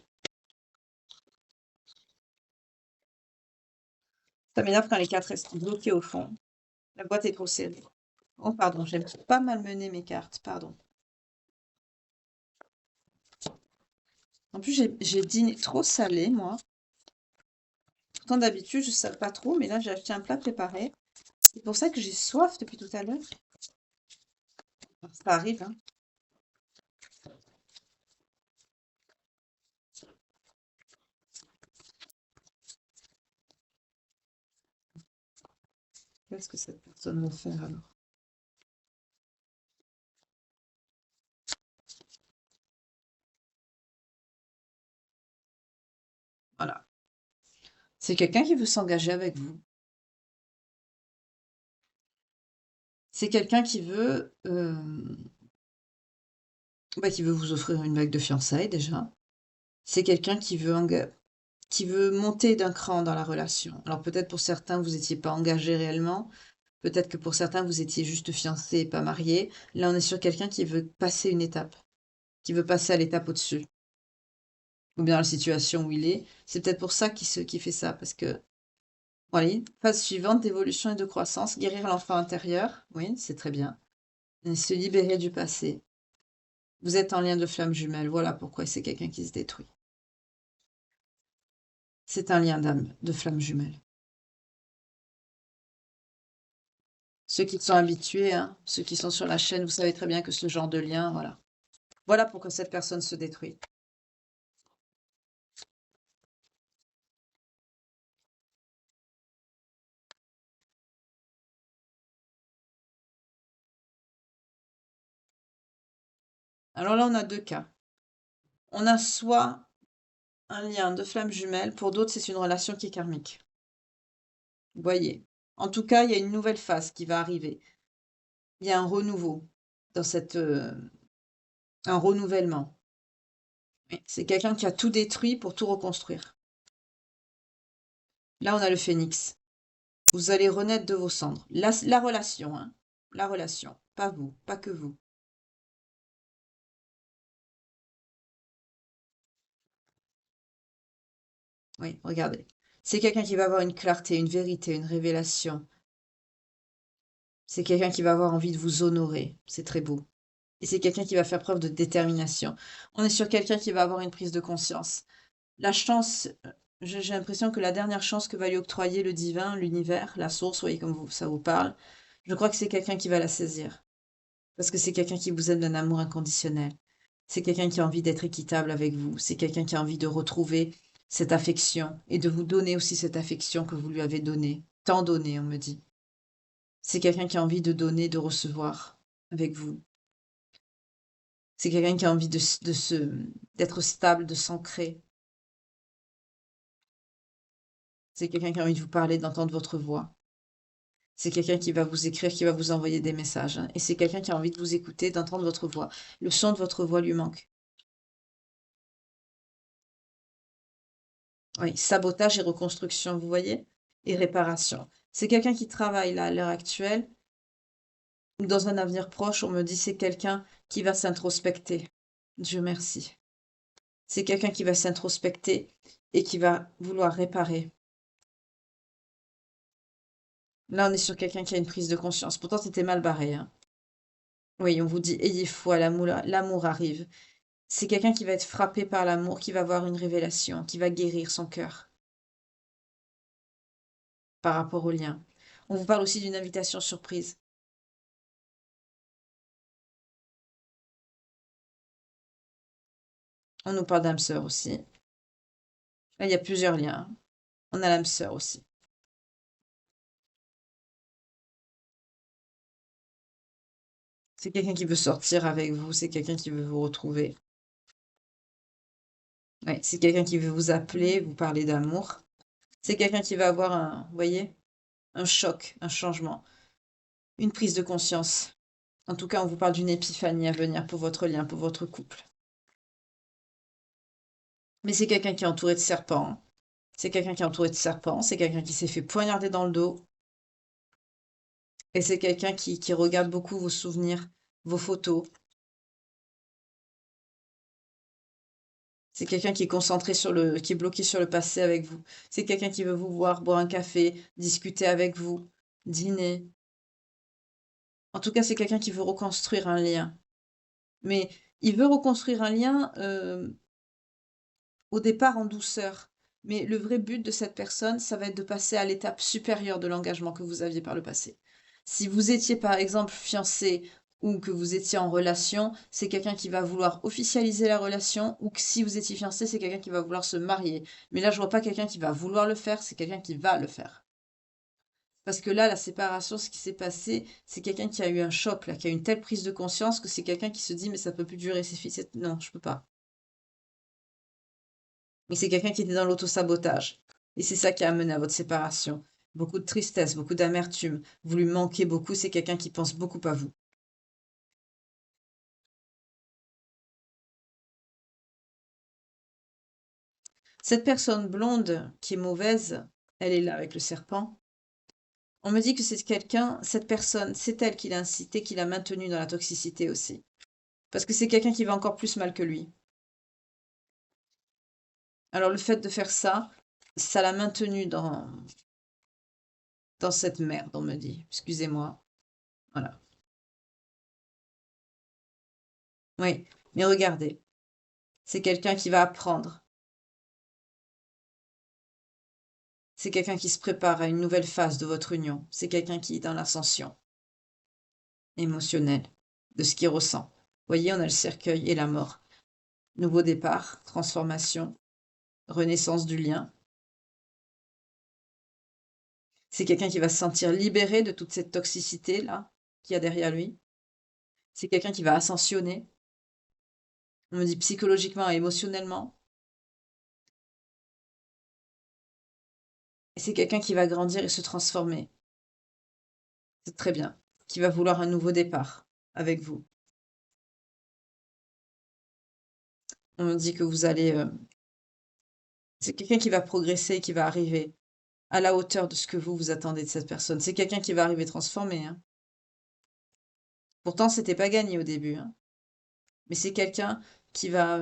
Ça m'énerve quand les quatre restent bloqués au fond. La boîte est trop serrée. Oh, pardon, j'ai pas malmené mes cartes, pardon. En plus, j'ai dîné trop salé, moi. Pourtant, d'habitude, je sale pas trop, mais là, j'ai acheté un plat préparé. C'est pour ça que j'ai soif depuis tout à l'heure. Ça arrive, hein. Qu'est-ce que cette personne va faire alors? Voilà. C'est quelqu'un qui veut s'engager avec vous. C'est quelqu'un qui veut vous offrir une bague de fiançailles déjà. C'est quelqu'un qui veut monter d'un cran dans la relation. Alors peut-être pour certains, vous n'étiez pas engagé réellement. Peut-être que pour certains, vous étiez juste fiancé et pas marié. Là, on est sur quelqu'un qui veut passer une étape, qui veut passer à l'étape au-dessus. Ou bien la situation où il est. C'est peut-être pour ça qu'il fait ça. Parce que, voilà, phase suivante d'évolution et de croissance, guérir l'enfant intérieur. Oui, c'est très bien. Et se libérer du passé. Vous êtes en lien de flamme jumelle. Voilà pourquoi c'est quelqu'un qui se détruit. C'est un lien d'âme, de flamme jumelle. Ceux qui sont habitués, hein, ceux qui sont sur la chaîne, vous savez très bien que ce genre de lien, voilà. Voilà pourquoi cette personne se détruit. Alors là, on a deux cas. On a soit un lien de flamme jumelle, pour d'autres, c'est une relation qui est karmique. Vous voyez. En tout cas, il y a une nouvelle phase qui va arriver. Il y a un renouveau dans un renouvellement. Oui, c'est quelqu'un qui a tout détruit pour tout reconstruire. Là, on a le phénix. Vous allez renaître de vos cendres. La relation, hein. La relation. Pas vous, pas que vous. Oui, regardez. C'est quelqu'un qui va avoir une clarté, une vérité, une révélation. C'est quelqu'un qui va avoir envie de vous honorer. C'est très beau. Et c'est quelqu'un qui va faire preuve de détermination. On est sur quelqu'un qui va avoir une prise de conscience. La chance, j'ai l'impression que la dernière chance que va lui octroyer le divin, l'univers, la source, voyez comme ça vous parle, je crois que c'est quelqu'un qui va la saisir. Parce que c'est quelqu'un qui vous aime d'un amour inconditionnel. C'est quelqu'un qui a envie d'être équitable avec vous. C'est quelqu'un qui a envie de retrouver cette affection et de vous donner aussi cette affection que vous lui avez donnée. Tant donné, on me dit. C'est quelqu'un qui a envie de donner, de recevoir avec vous. C'est quelqu'un qui a envie d'être stable, de s'ancrer. C'est quelqu'un qui a envie de vous parler, d'entendre votre voix. C'est quelqu'un qui va vous écrire, qui va vous envoyer des messages, hein. Et c'est quelqu'un qui a envie de vous écouter, d'entendre votre voix. Le son de votre voix lui manque. Oui, sabotage et reconstruction, vous voyez? Et réparation. C'est quelqu'un qui travaille là, à l'heure actuelle. Dans un avenir proche, on me dit c'est quelqu'un qui va s'introspecter. Dieu merci. C'est quelqu'un qui va s'introspecter et qui va vouloir réparer. Là, on est sur quelqu'un qui a une prise de conscience. Pourtant, c'était mal barré, hein. Oui, on vous dit ayez foi, l'amour arrive. C'est quelqu'un qui va être frappé par l'amour, qui va avoir une révélation, qui va guérir son cœur par rapport au lien. On vous parle aussi d'une invitation surprise. On nous parle d'âme sœur aussi. Là, il y a plusieurs liens, hein. On a l'âme sœur aussi. C'est quelqu'un qui veut sortir avec vous, c'est quelqu'un qui veut vous retrouver. Ouais, c'est quelqu'un qui veut vous appeler, vous parler d'amour. C'est quelqu'un qui va avoir vous voyez, un choc, un changement, une prise de conscience. En tout cas, on vous parle d'une épiphanie à venir pour votre lien, pour votre couple. Mais c'est quelqu'un qui est entouré de serpents, hein. C'est quelqu'un qui est entouré de serpents, c'est quelqu'un qui s'est fait poignarder dans le dos. Et c'est quelqu'un qui regarde beaucoup vos souvenirs, vos photos. C'est quelqu'un qui est concentré qui est bloqué sur le passé avec vous. C'est quelqu'un qui veut vous voir, boire un café, discuter avec vous, dîner. En tout cas, c'est quelqu'un qui veut reconstruire un lien. Mais il veut reconstruire un lien, au départ en douceur. Mais le vrai but de cette personne, ça va être de passer à l'étape supérieure de l'engagement que vous aviez par le passé. Si vous étiez par exemple fiancé ou que vous étiez en relation, c'est quelqu'un qui va vouloir officialiser la relation, ou que si vous étiez fiancé, c'est quelqu'un qui va vouloir se marier. Mais là, je vois pas quelqu'un qui va vouloir le faire, c'est quelqu'un qui va le faire. Parce que là, la séparation, ce qui s'est passé, c'est quelqu'un qui a eu un choc, là, qui a eu une telle prise de conscience que c'est quelqu'un qui se dit, mais ça peut plus durer, non, je peux pas. Mais c'est quelqu'un qui était dans l'autosabotage. Et c'est ça qui a amené à votre séparation. Beaucoup de tristesse, beaucoup d'amertume. Vous lui manquez beaucoup, c'est quelqu'un qui pense beaucoup à vous. Cette personne blonde qui est mauvaise, elle est là avec le serpent. On me dit que c'est quelqu'un, cette personne, c'est elle qui l'a incité, qui l'a maintenu dans la toxicité aussi. Parce que c'est quelqu'un qui va encore plus mal que lui. Alors le fait de faire ça, ça l'a maintenu dans cette merde, on me dit. Excusez-moi. Voilà. Oui, mais regardez, c'est quelqu'un qui va apprendre. C'est quelqu'un qui se prépare à une nouvelle phase de votre union. C'est quelqu'un qui est dans l'ascension émotionnelle de ce qu'il ressent. Voyez, on a le cercueil et la mort. Nouveau départ, transformation, renaissance du lien. C'est quelqu'un qui va se sentir libéré de toute cette toxicité-là qu'il y a derrière lui. C'est quelqu'un qui va ascensionner. On me dit psychologiquement et émotionnellement. Et c'est quelqu'un qui va grandir et se transformer. C'est très bien. Qui va vouloir un nouveau départ avec vous. On me dit que vous allez... c'est quelqu'un qui va progresser, qui va arriver à la hauteur de ce que vous vous attendez de cette personne. C'est quelqu'un qui va arriver transformé, hein. Pourtant, c'était pas gagné au début, hein. Mais c'est quelqu'un qui va...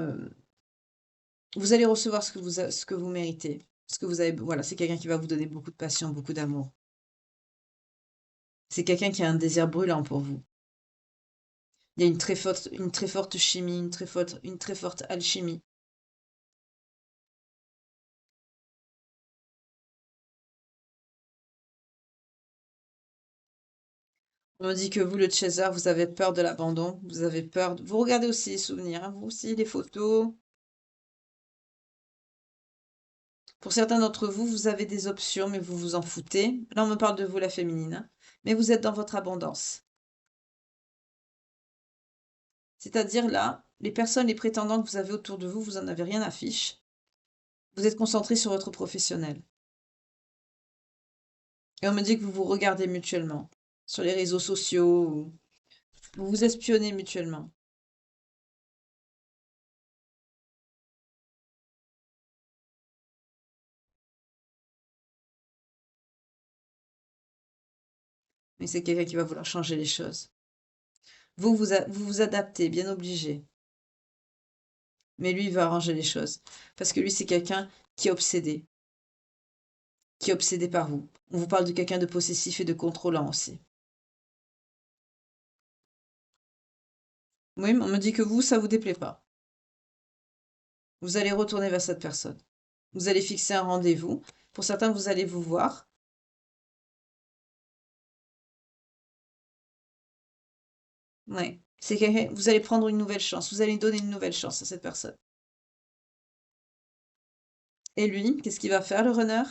vous allez recevoir ce que vous méritez. Ce que vous avez... Voilà, c'est quelqu'un qui va vous donner beaucoup de passion, beaucoup d'amour. C'est quelqu'un qui a un désir brûlant pour vous. Il y a une très forte chimie, une très forte alchimie. On me dit que vous, le chaser, vous avez peur de l'abandon, vous avez peur... Vous regardez aussi les souvenirs, hein, vous aussi, les photos. Pour certains d'entre vous, vous avez des options, mais vous vous en foutez. Là, on me parle de vous, la féminine, hein. Mais vous êtes dans votre abondance. C'est-à-dire là, les personnes, les prétendants que vous avez autour de vous, vous en avez rien à fiche. Vous êtes concentré sur votre professionnel. Et on me dit que vous vous regardez mutuellement sur les réseaux sociaux, vous vous espionnez mutuellement. Mais c'est quelqu'un qui va vouloir changer les choses. Vous vous adaptez, bien obligé. Mais lui, il va arranger les choses. Parce que lui, c'est quelqu'un qui est obsédé. Qui est obsédé par vous. On vous parle de quelqu'un de possessif et de contrôlant aussi. Oui, mais on me dit que vous, ça vous déplaît pas. Vous allez retourner vers cette personne. Vous allez fixer un rendez-vous. Pour certains, vous allez vous voir. Ouais. C'est quelqu'un, vous allez prendre une nouvelle chance. Vous allez donner une nouvelle chance à cette personne. Et lui, qu'est-ce qu'il va faire, le runner?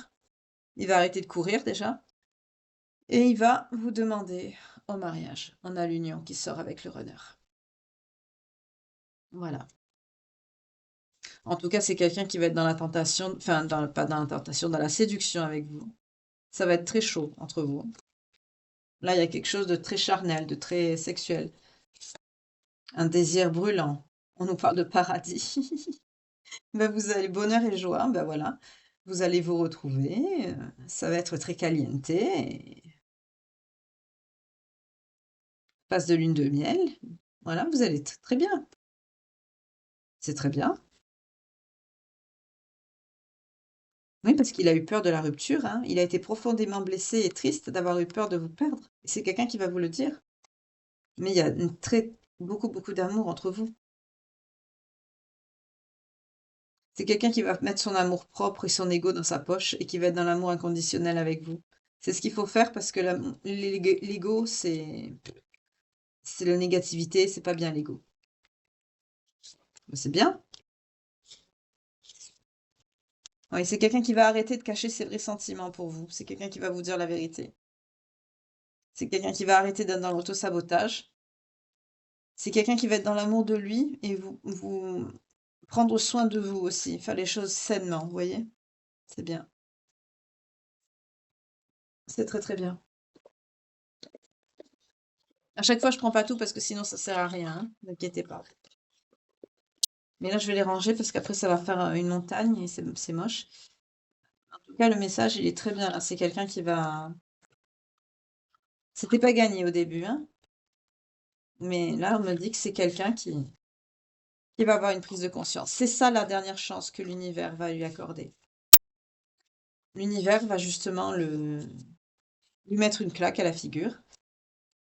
Il va arrêter de courir déjà. Et il va vous demander au mariage. On a l'union qui sort avec le runner. Voilà. En tout cas, c'est quelqu'un qui va être dans la tentation, enfin, pas dans la tentation, dans la séduction avec vous. Ça va être très chaud entre vous. Là, il y a quelque chose de très charnel, de très sexuel. Un désir brûlant. On nous parle de paradis. Ben, vous allez bonheur et joie, ben voilà. Vous allez vous retrouver. Ça va être très caliente. Passe de lune de miel. Voilà, vous allez très bien. C'est très bien. Oui, parce qu'il a eu peur de la rupture, hein. Il a été profondément blessé et triste d'avoir eu peur de vous perdre. Et c'est quelqu'un qui va vous le dire. Mais il y a beaucoup d'amour entre vous. C'est quelqu'un qui va mettre son amour propre et son ego dans sa poche et qui va être dans l'amour inconditionnel avec vous. C'est ce qu'il faut faire parce que l'ego, c'est la négativité, c'est pas bien l'ego. Mais c'est bien. Oui, c'est quelqu'un qui va arrêter de cacher ses vrais sentiments pour vous. C'est quelqu'un qui va vous dire la vérité. C'est quelqu'un qui va arrêter d'être dans l'autosabotage. C'est quelqu'un qui va être dans l'amour de lui et vous prendre soin de vous aussi, faire les choses sainement, vous voyez? C'est bien. C'est très, très bien. À chaque fois, je prends pas tout parce que sinon ça sert à rien, hein, ne vous inquiétez pas. Mais là, je vais les ranger parce qu'après ça va faire, une montagne et c'est moche. En tout cas, le message, il est très bien là. C'est quelqu'un qui va c'était pas gagné au début, hein, mais là, on me dit que c'est quelqu'un qui va avoir une prise de conscience. C'est ça la dernière chance que l'univers va lui accorder. L'univers va justement lui mettre une claque à la figure.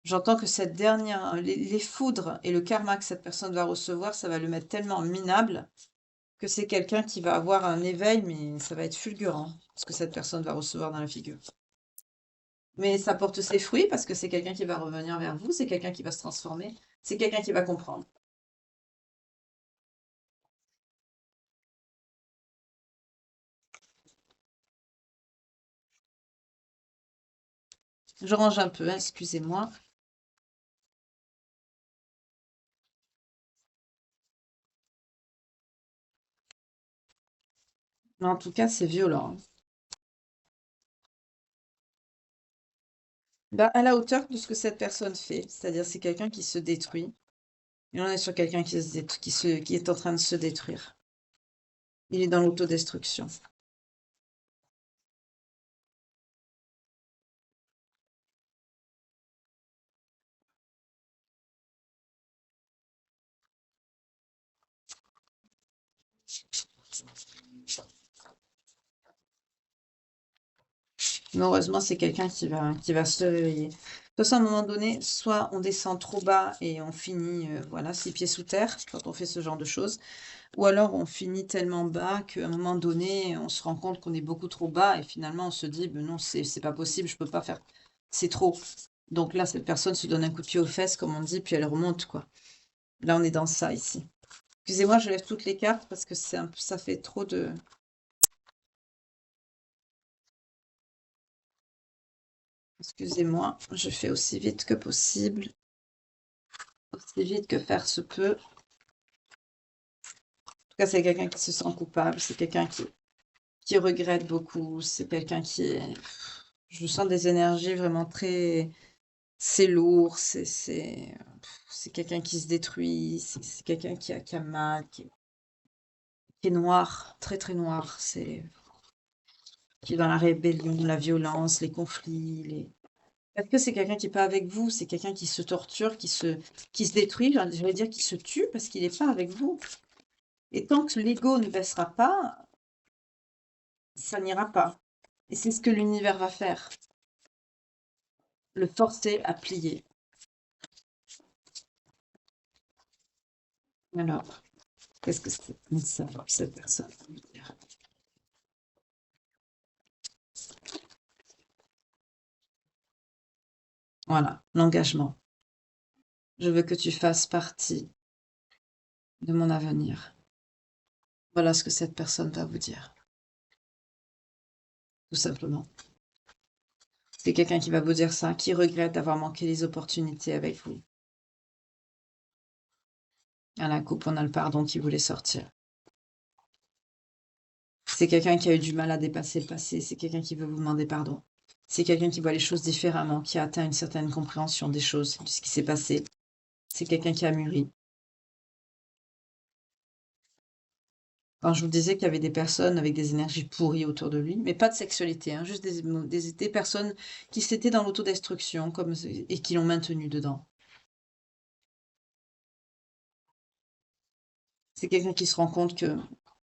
J'entends que cette dernière, les foudres et le karma que cette personne va recevoir, ça va le mettre tellement minable que c'est quelqu'un qui va avoir un éveil, mais ça va être fulgurant, ce que cette personne va recevoir dans la figure. Mais ça porte ses fruits parce que c'est quelqu'un qui va revenir vers vous, c'est quelqu'un qui va se transformer, c'est quelqu'un qui va comprendre. Je range un peu, hein, excusez-moi. Mais en tout cas, c'est violent, hein. Bah, à la hauteur de ce que cette personne fait, c'est-à-dire c'est quelqu'un qui se détruit. Et on est sur quelqu'un qui est en train de se détruire. Il est dans l'autodestruction. Mais heureusement, c'est quelqu'un qui va se réveiller. De toute façon, à un moment donné, soit on descend trop bas et on finit, voilà, 6 pieds sous terre quand on fait ce genre de choses, ou alors on finit tellement bas qu'à un moment donné, on se rend compte qu'on est beaucoup trop bas et finalement on se dit, ben non, c'est pas possible, je peux pas faire, c'est trop. Donc là, cette personne se donne un coup de pied aux fesses, comme on dit, puis elle remonte, quoi. Là, on est dans ça ici. Excusez-moi, je lève toutes les cartes parce que ça fait trop de. Excusez-moi, je fais aussi vite que possible, aussi vite que faire se peut. En tout cas, c'est quelqu'un qui se sent coupable, c'est quelqu'un qui regrette beaucoup, c'est quelqu'un qui est. Je sens des énergies vraiment très. C'est lourd, c'est quelqu'un qui se détruit, c'est quelqu'un qui a mal, qui est noir, très très noir, qui est dans la rébellion, la violence, les conflits, Est-ce que c'est quelqu'un qui est pas avec vous? C'est quelqu'un qui se torture, qui se détruit, j'allais dire qui se tue parce qu'il n'est pas avec vous. Et tant que l'ego ne baissera pas, ça n'ira pas. Et c'est ce que l'univers va faire, le forcer à plier. Alors, qu'est-ce que c'est ça, cette personne veut dire? Voilà, l'engagement. Je veux que tu fasses partie de mon avenir. Voilà ce que cette personne va vous dire, tout simplement. C'est quelqu'un qui va vous dire ça, qui regrette d'avoir manqué les opportunités avec vous. À la coupe, on a le pardon qui voulait sortir. C'est quelqu'un qui a eu du mal à dépasser le passé, c'est quelqu'un qui veut vous demander pardon. C'est quelqu'un qui voit les choses différemment, qui a atteint une certaine compréhension des choses, de ce qui s'est passé. C'est quelqu'un qui a mûri. Quand je vous disais qu'il y avait des personnes avec des énergies pourries autour de lui, mais pas de sexualité, hein, juste des personnes qui s'étaient dans l'autodestruction et qui l'ont maintenu dedans. C'est quelqu'un qui se rend compte que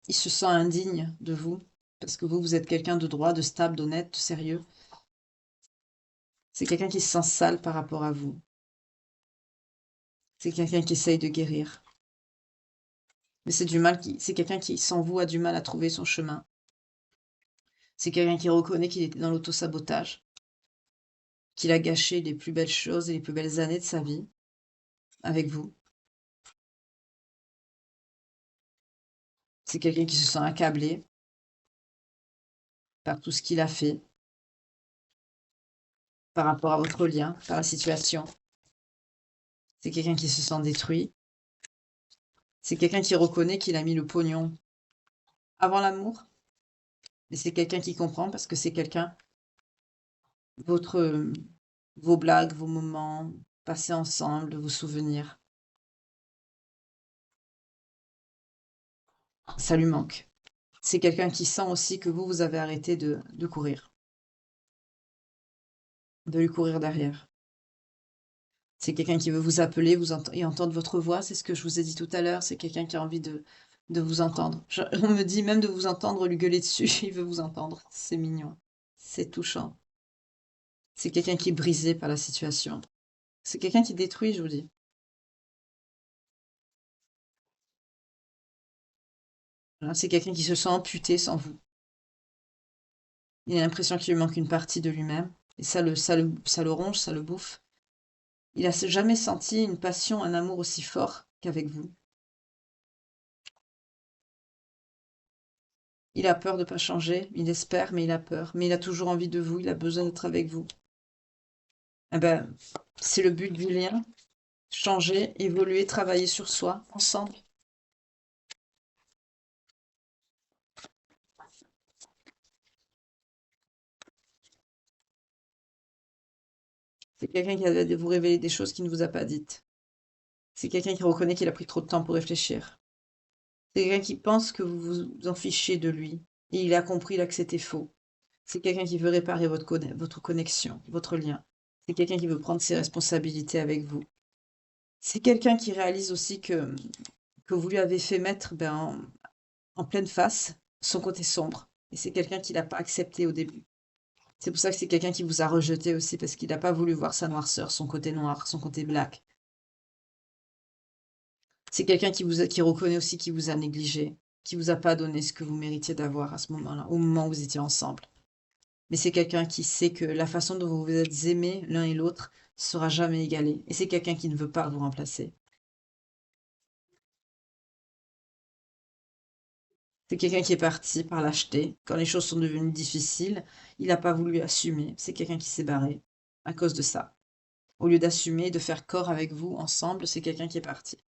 il se sent indigne de vous, parce que vous êtes quelqu'un de droit, de stable, d'honnête, de sérieux. C'est quelqu'un qui se sent sale par rapport à vous. C'est quelqu'un qui essaye de guérir. Mais c'est quelqu'un qui, sans vous, a du mal à trouver son chemin. C'est quelqu'un qui reconnaît qu'il était dans l'autosabotage, qu'il a gâché les plus belles choses et les plus belles années de sa vie avec vous. C'est quelqu'un qui se sent accablé par tout ce qu'il a fait, par rapport à votre lien, par la situation. C'est quelqu'un qui se sent détruit. C'est quelqu'un qui reconnaît qu'il a mis le pognon avant l'amour. Mais c'est quelqu'un qui comprend parce que c'est quelqu'un, votre, vos blagues, vos moments passés ensemble, vos souvenirs, ça lui manque. C'est quelqu'un qui sent aussi que vous avez arrêté de courir, de lui courir derrière. C'est quelqu'un qui veut vous appeler et entendre votre voix, c'est ce que je vous ai dit tout à l'heure, c'est quelqu'un qui a envie de vous entendre. On me dit même de vous entendre lui gueuler dessus, il veut vous entendre. C'est mignon, c'est touchant. C'est quelqu'un qui est brisé par la situation. C'est quelqu'un qui détruit, je vous dis. Voilà, c'est quelqu'un qui se sent amputé sans vous. Il a l'impression qu'il lui manque une partie de lui-même, et ça le ronge, ça le bouffe. Il n'a jamais senti une passion, un amour aussi fort qu'avec vous. Il a peur de ne pas changer, il espère, mais il a peur. Mais il a toujours envie de vous, il a besoin d'être avec vous. Eh ben, c'est le but du lien. Changer, évoluer, travailler sur soi, ensemble. C'est quelqu'un qui va vous révéler des choses qu'il ne vous a pas dites. C'est quelqu'un qui reconnaît qu'il a pris trop de temps pour réfléchir. C'est quelqu'un qui pense que vous vous en fichez de lui. Et il a compris là que c'était faux. C'est quelqu'un qui veut réparer votre connexion, votre lien. C'est quelqu'un qui veut prendre ses responsabilités avec vous. C'est quelqu'un qui réalise aussi que vous lui avez fait mettre en pleine face son côté sombre. Et c'est quelqu'un qui l'a pas accepté au début. C'est pour ça que c'est quelqu'un qui vous a rejeté aussi, parce qu'il n'a pas voulu voir sa noirceur, son côté noir, son côté black. C'est quelqu'un qui reconnaît aussi qu'il vous a négligé, qui vous a pas donné ce que vous méritiez d'avoir à ce moment-là, au moment où vous étiez ensemble. Mais c'est quelqu'un qui sait que la façon dont vous vous êtes aimés l'un et l'autre sera jamais égalée. Et c'est quelqu'un qui ne veut pas vous remplacer. C'est quelqu'un qui est parti par lâcheté. Quand les choses sont devenues difficiles, il n'a pas voulu assumer. C'est quelqu'un qui s'est barré à cause de ça. Au lieu d'assumer, de faire corps avec vous ensemble, c'est quelqu'un qui est parti.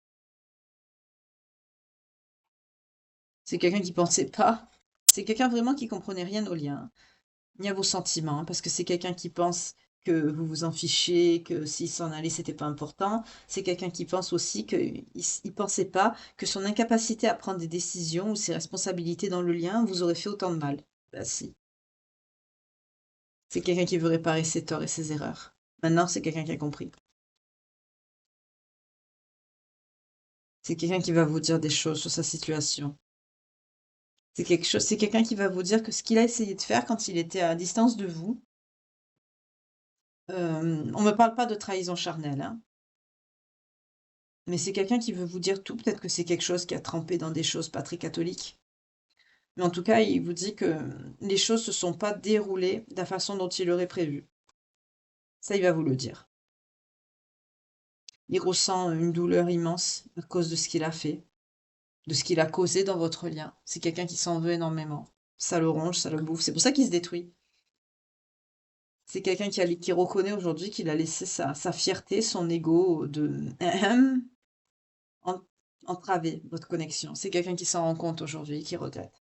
C'est quelqu'un qui pensait pas. C'est quelqu'un vraiment qui comprenait rien aux liens, ni à vos sentiments, parce que c'est quelqu'un qui pense que vous vous en fichez, que s'il s'en allait, c'était pas important. C'est quelqu'un qui pense aussi qu'il il pensait pas que son incapacité à prendre des décisions ou ses responsabilités dans le lien vous aurait fait autant de mal. Bah si. C'est quelqu'un qui veut réparer ses torts et ses erreurs. Maintenant, c'est quelqu'un qui a compris. C'est quelqu'un qui va vous dire des choses sur sa situation. C'est quelqu'un qui va vous dire que ce qu'il a essayé de faire quand il était à distance de vous, on me parle pas de trahison charnelle, hein, mais c'est quelqu'un qui veut vous dire tout. Peut-être que c'est quelque chose qui a trempé dans des choses pas très catholiques. Mais en tout cas, il vous dit que les choses se sont pas déroulées de la façon dont il aurait prévu. Ça, il va vous le dire. Il ressent une douleur immense à cause de ce qu'il a fait, de ce qu'il a causé dans votre lien. C'est quelqu'un qui s'en veut énormément. Ça le ronge, ça le bouffe. C'est pour ça qu'il se détruit. C'est quelqu'un qui reconnaît aujourd'hui qu'il a laissé sa fierté, son ego en- entraver votre connexion. C'est quelqu'un qui s'en rend compte aujourd'hui, qui regrette.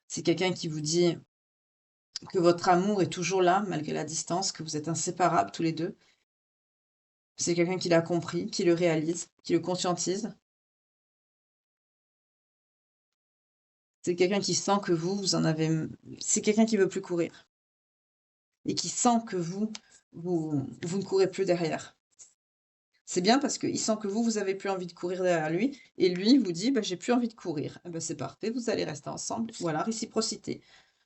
C'est quelqu'un qui vous dit que votre amour est toujours là, malgré la distance, que vous êtes inséparables tous les deux. C'est quelqu'un qui l'a compris, qui le réalise, qui le conscientise. C'est quelqu'un qui sent que vous en avez... C'est quelqu'un qui veut plus courir. Et qui sent que vous ne courez plus derrière. C'est bien parce qu'il sent que vous avez plus envie de courir derrière lui, et lui vous dit, bah, j'ai plus envie de courir. Eh ben, c'est parfait, vous allez rester ensemble. Voilà, réciprocité.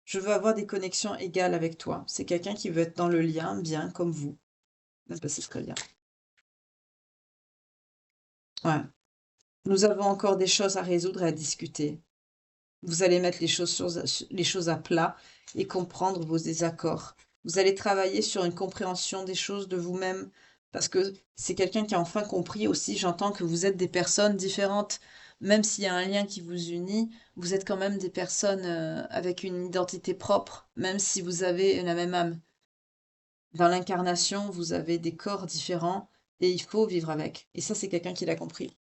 Je veux avoir des connexions égales avec toi. C'est quelqu'un qui veut être dans le lien, bien comme vous. Eh ben, c'est très bien. Ouais. Nous avons encore des choses à résoudre et à discuter. Vous allez mettre les choses à plat et comprendre vos désaccords. Vous allez travailler sur une compréhension des choses de vous-même parce que c'est quelqu'un qui a enfin compris aussi. J'entends que vous êtes des personnes différentes. Même s'il y a un lien qui vous unit, vous êtes quand même des personnes avec une identité propre, même si vous avez la même âme. Dans l'incarnation, vous avez des corps différents et il faut vivre avec. Et ça, c'est quelqu'un qui l'a compris.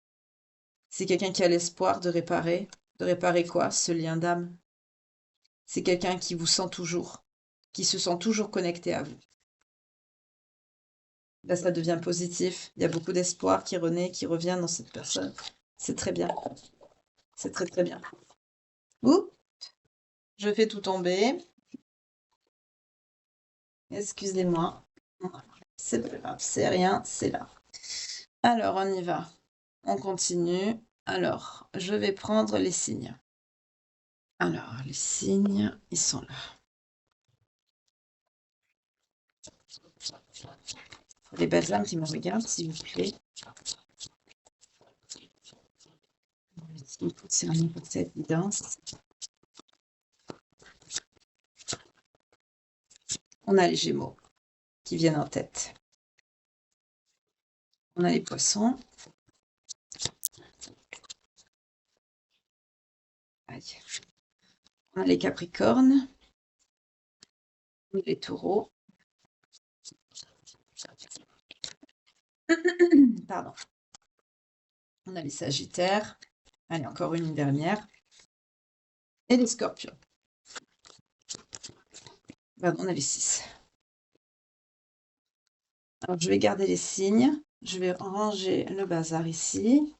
C'est quelqu'un qui a l'espoir de réparer. De réparer quoi? Ce lien d'âme. C'est quelqu'un qui vous sent toujours, qui se sent toujours connecté à vous. Là, ça devient positif. Il y a beaucoup d'espoir qui renaît, qui revient dans cette personne. C'est très bien. C'est très très bien. Ouh, je fais tout tomber. Excusez-moi. C'est pas grave, c'est rien, c'est là. Alors, on y va. On continue. Alors, je vais prendre les signes. Alors, les signes, ils sont là. Les belles âmes qui me regardent, s'il vous plaît. Concernant cette guidance. On a les Gémeaux qui viennent en tête. On a les Poissons. Aïe. On a les Capricornes. Les Taureaux. Pardon. On a les Sagittaires. Allez, encore une dernière. Et les Scorpions. Pardon, on a les 6. Alors, je vais garder les signes. Je vais ranger le bazar ici.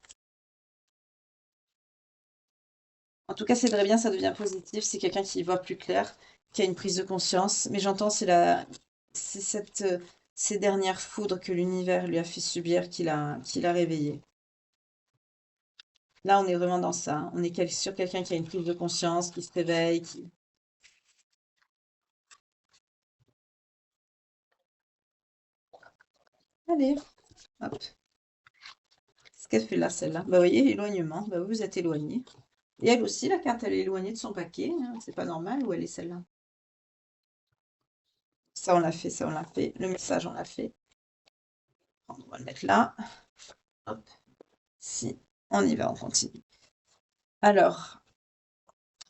En tout cas, c'est très bien, ça devient positif. C'est quelqu'un qui voit plus clair, qui a une prise de conscience. Mais j'entends, c'est ces dernières foudres que l'univers lui a fait subir qui l'a réveillé. Là, on est vraiment dans ça. On est sur quelqu'un qui a une prise de conscience, qui se réveille, qui... Allez, hop. Qu'est-ce qu'elle fait là, celle-là? Bah, vous voyez, éloignement. Bah, vous êtes éloigné. Et elle aussi, la carte, elle est éloignée de son paquet, hein. C'est pas normal, où elle est celle-là? Ça, on l'a fait, ça, on l'a fait. Le message, on l'a fait. On va le mettre là. Hop. Si, on y va, on continue. Alors,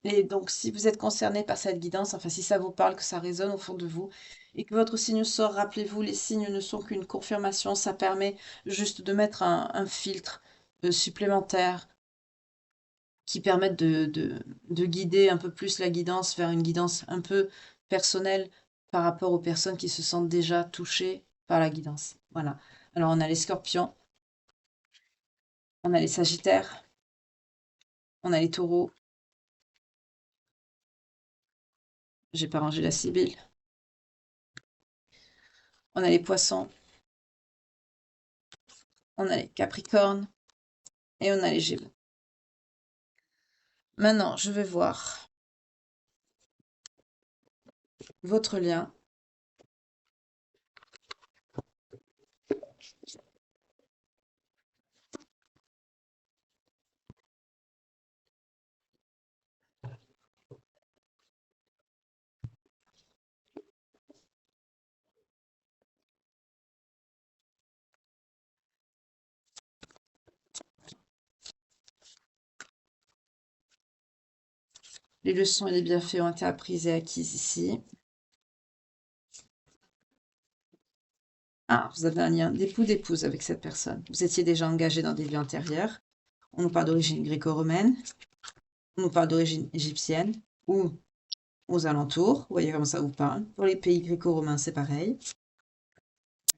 et donc, si vous êtes concerné par cette guidance, enfin, si ça vous parle, que ça résonne au fond de vous, et que votre signe sort, rappelez-vous, les signes ne sont qu'une confirmation, ça permet juste de mettre un filtre supplémentaire qui permette de guider un peu plus la guidance vers une guidance un peu personnelle par rapport aux personnes qui se sentent déjà touchées par la guidance. Voilà. Alors, on a les Scorpions, on a les Sagittaires, on a les Taureaux. J'ai pas rangé la Sibylle. On a les Poissons, on a les Capricornes et on a les Gémeaux. Maintenant, je vais voir votre lien. Les leçons et les bienfaits ont été apprises et acquises ici. Ah, vous avez un lien d'époux-d'épouse avec cette personne. Vous étiez déjà engagé dans des vies antérieures. On nous parle d'origine gréco-romaine. On nous parle d'origine égyptienne ou aux alentours. Vous voyez comment ça vous parle. Pour les pays gréco-romains, c'est pareil.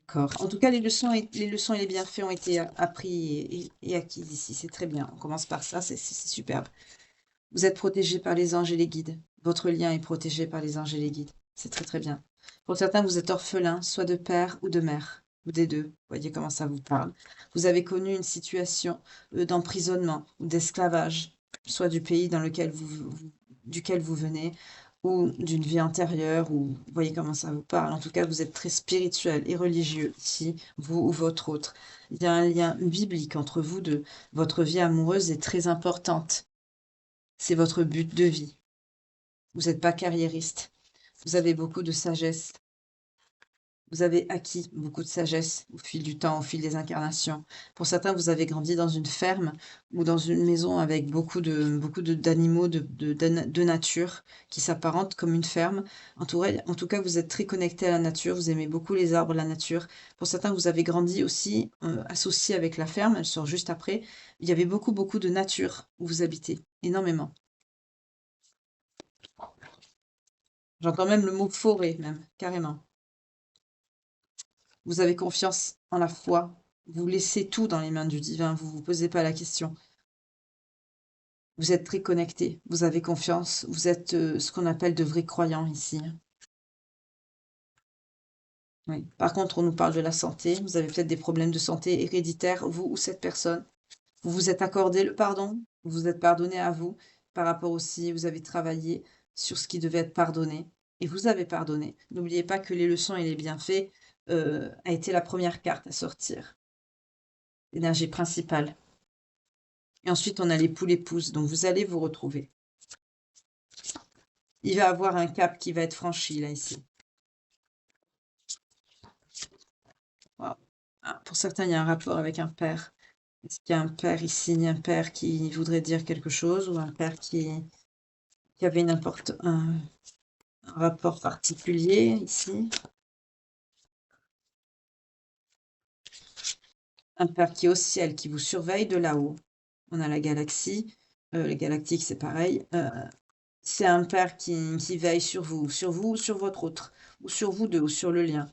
D'accord. En tout cas, les leçons et les bienfaits ont été appris et acquis ici. C'est très bien. On commence par ça, c'est superbe. Vous êtes protégé par les anges et les guides. Votre lien est protégé par les anges et les guides. C'est très très bien. Pour certains, vous êtes orphelin, soit de père ou de mère, ou des deux. Vous voyez comment ça vous parle. Vous avez connu une situation d'emprisonnement ou d'esclavage, soit du pays dans lequel duquel vous venez, ou d'une vie antérieure, ou vous voyez comment ça vous parle. En tout cas, vous êtes très spirituel et religieux ici, vous ou votre autre. Il y a un lien biblique entre vous deux. Votre vie amoureuse est très importante. C'est votre but de vie. Vous n'êtes pas carriériste. Vous avez beaucoup de sagesse. Vous avez acquis beaucoup de sagesse au fil du temps, au fil des incarnations. Pour certains, vous avez grandi dans une ferme ou dans une maison avec d'animaux de nature qui s'apparentent comme une ferme. En tout cas, vous êtes très connecté à la nature, vous aimez beaucoup les arbres, la nature. Pour certains, vous avez grandi aussi associé avec la ferme, elle sort juste après. Il y avait beaucoup de nature où vous habitez, énormément. J'entends même le mot forêt, même, carrément. Vous avez confiance en la foi. Vous laissez tout dans les mains du divin. Vous ne vous posez pas la question. Vous êtes très connecté. Vous avez confiance. Vous êtes ce qu'on appelle de vrais croyants ici. Oui. Par contre, on nous parle de la santé. Vous avez peut-être des problèmes de santé héréditaires, vous ou cette personne. Vous vous êtes accordé le pardon. Vous vous êtes pardonné à vous. Par rapport aussi, vous avez travaillé sur ce qui devait être pardonné. Et vous avez pardonné. N'oubliez pas que les leçons et les bienfaits a été la première carte à sortir. L'énergie principale. Et ensuite, on a l'époux-l'épouse. Donc, vous allez vous retrouver. Il va avoir un cap qui va être franchi, là, ici. Wow. Ah, pour certains, il y a un rapport avec un père. Est-ce qu'il y a un père ici, un père qui voudrait dire quelque chose, ou un père qui avait un rapport particulier ici? Un père qui est au ciel, qui vous surveille de là-haut. On a la galaxie. Les galactiques, c'est pareil. C'est un père qui veille sur vous ou sur votre autre, ou sur vous deux, ou sur le lien.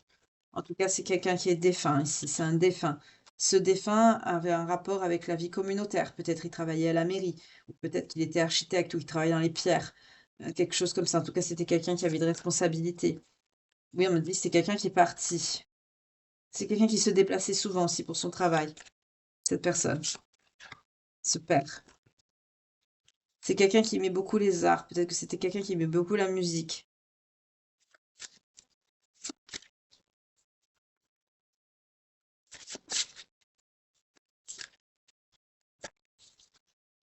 En tout cas, c'est quelqu'un qui est défunt ici, c'est un défunt. Ce défunt avait un rapport avec la vie communautaire. Peut-être il travaillait à la mairie, ou peut-être qu'il était architecte, ou il travaillait dans les pierres, quelque chose comme ça. En tout cas, c'était quelqu'un qui avait de responsabilité. Oui, on me dit c'est quelqu'un qui est parti. C'est quelqu'un qui se déplaçait souvent aussi pour son travail, cette personne, ce père. C'est quelqu'un qui aimait beaucoup les arts. Peut-être que c'était quelqu'un qui aimait beaucoup la musique.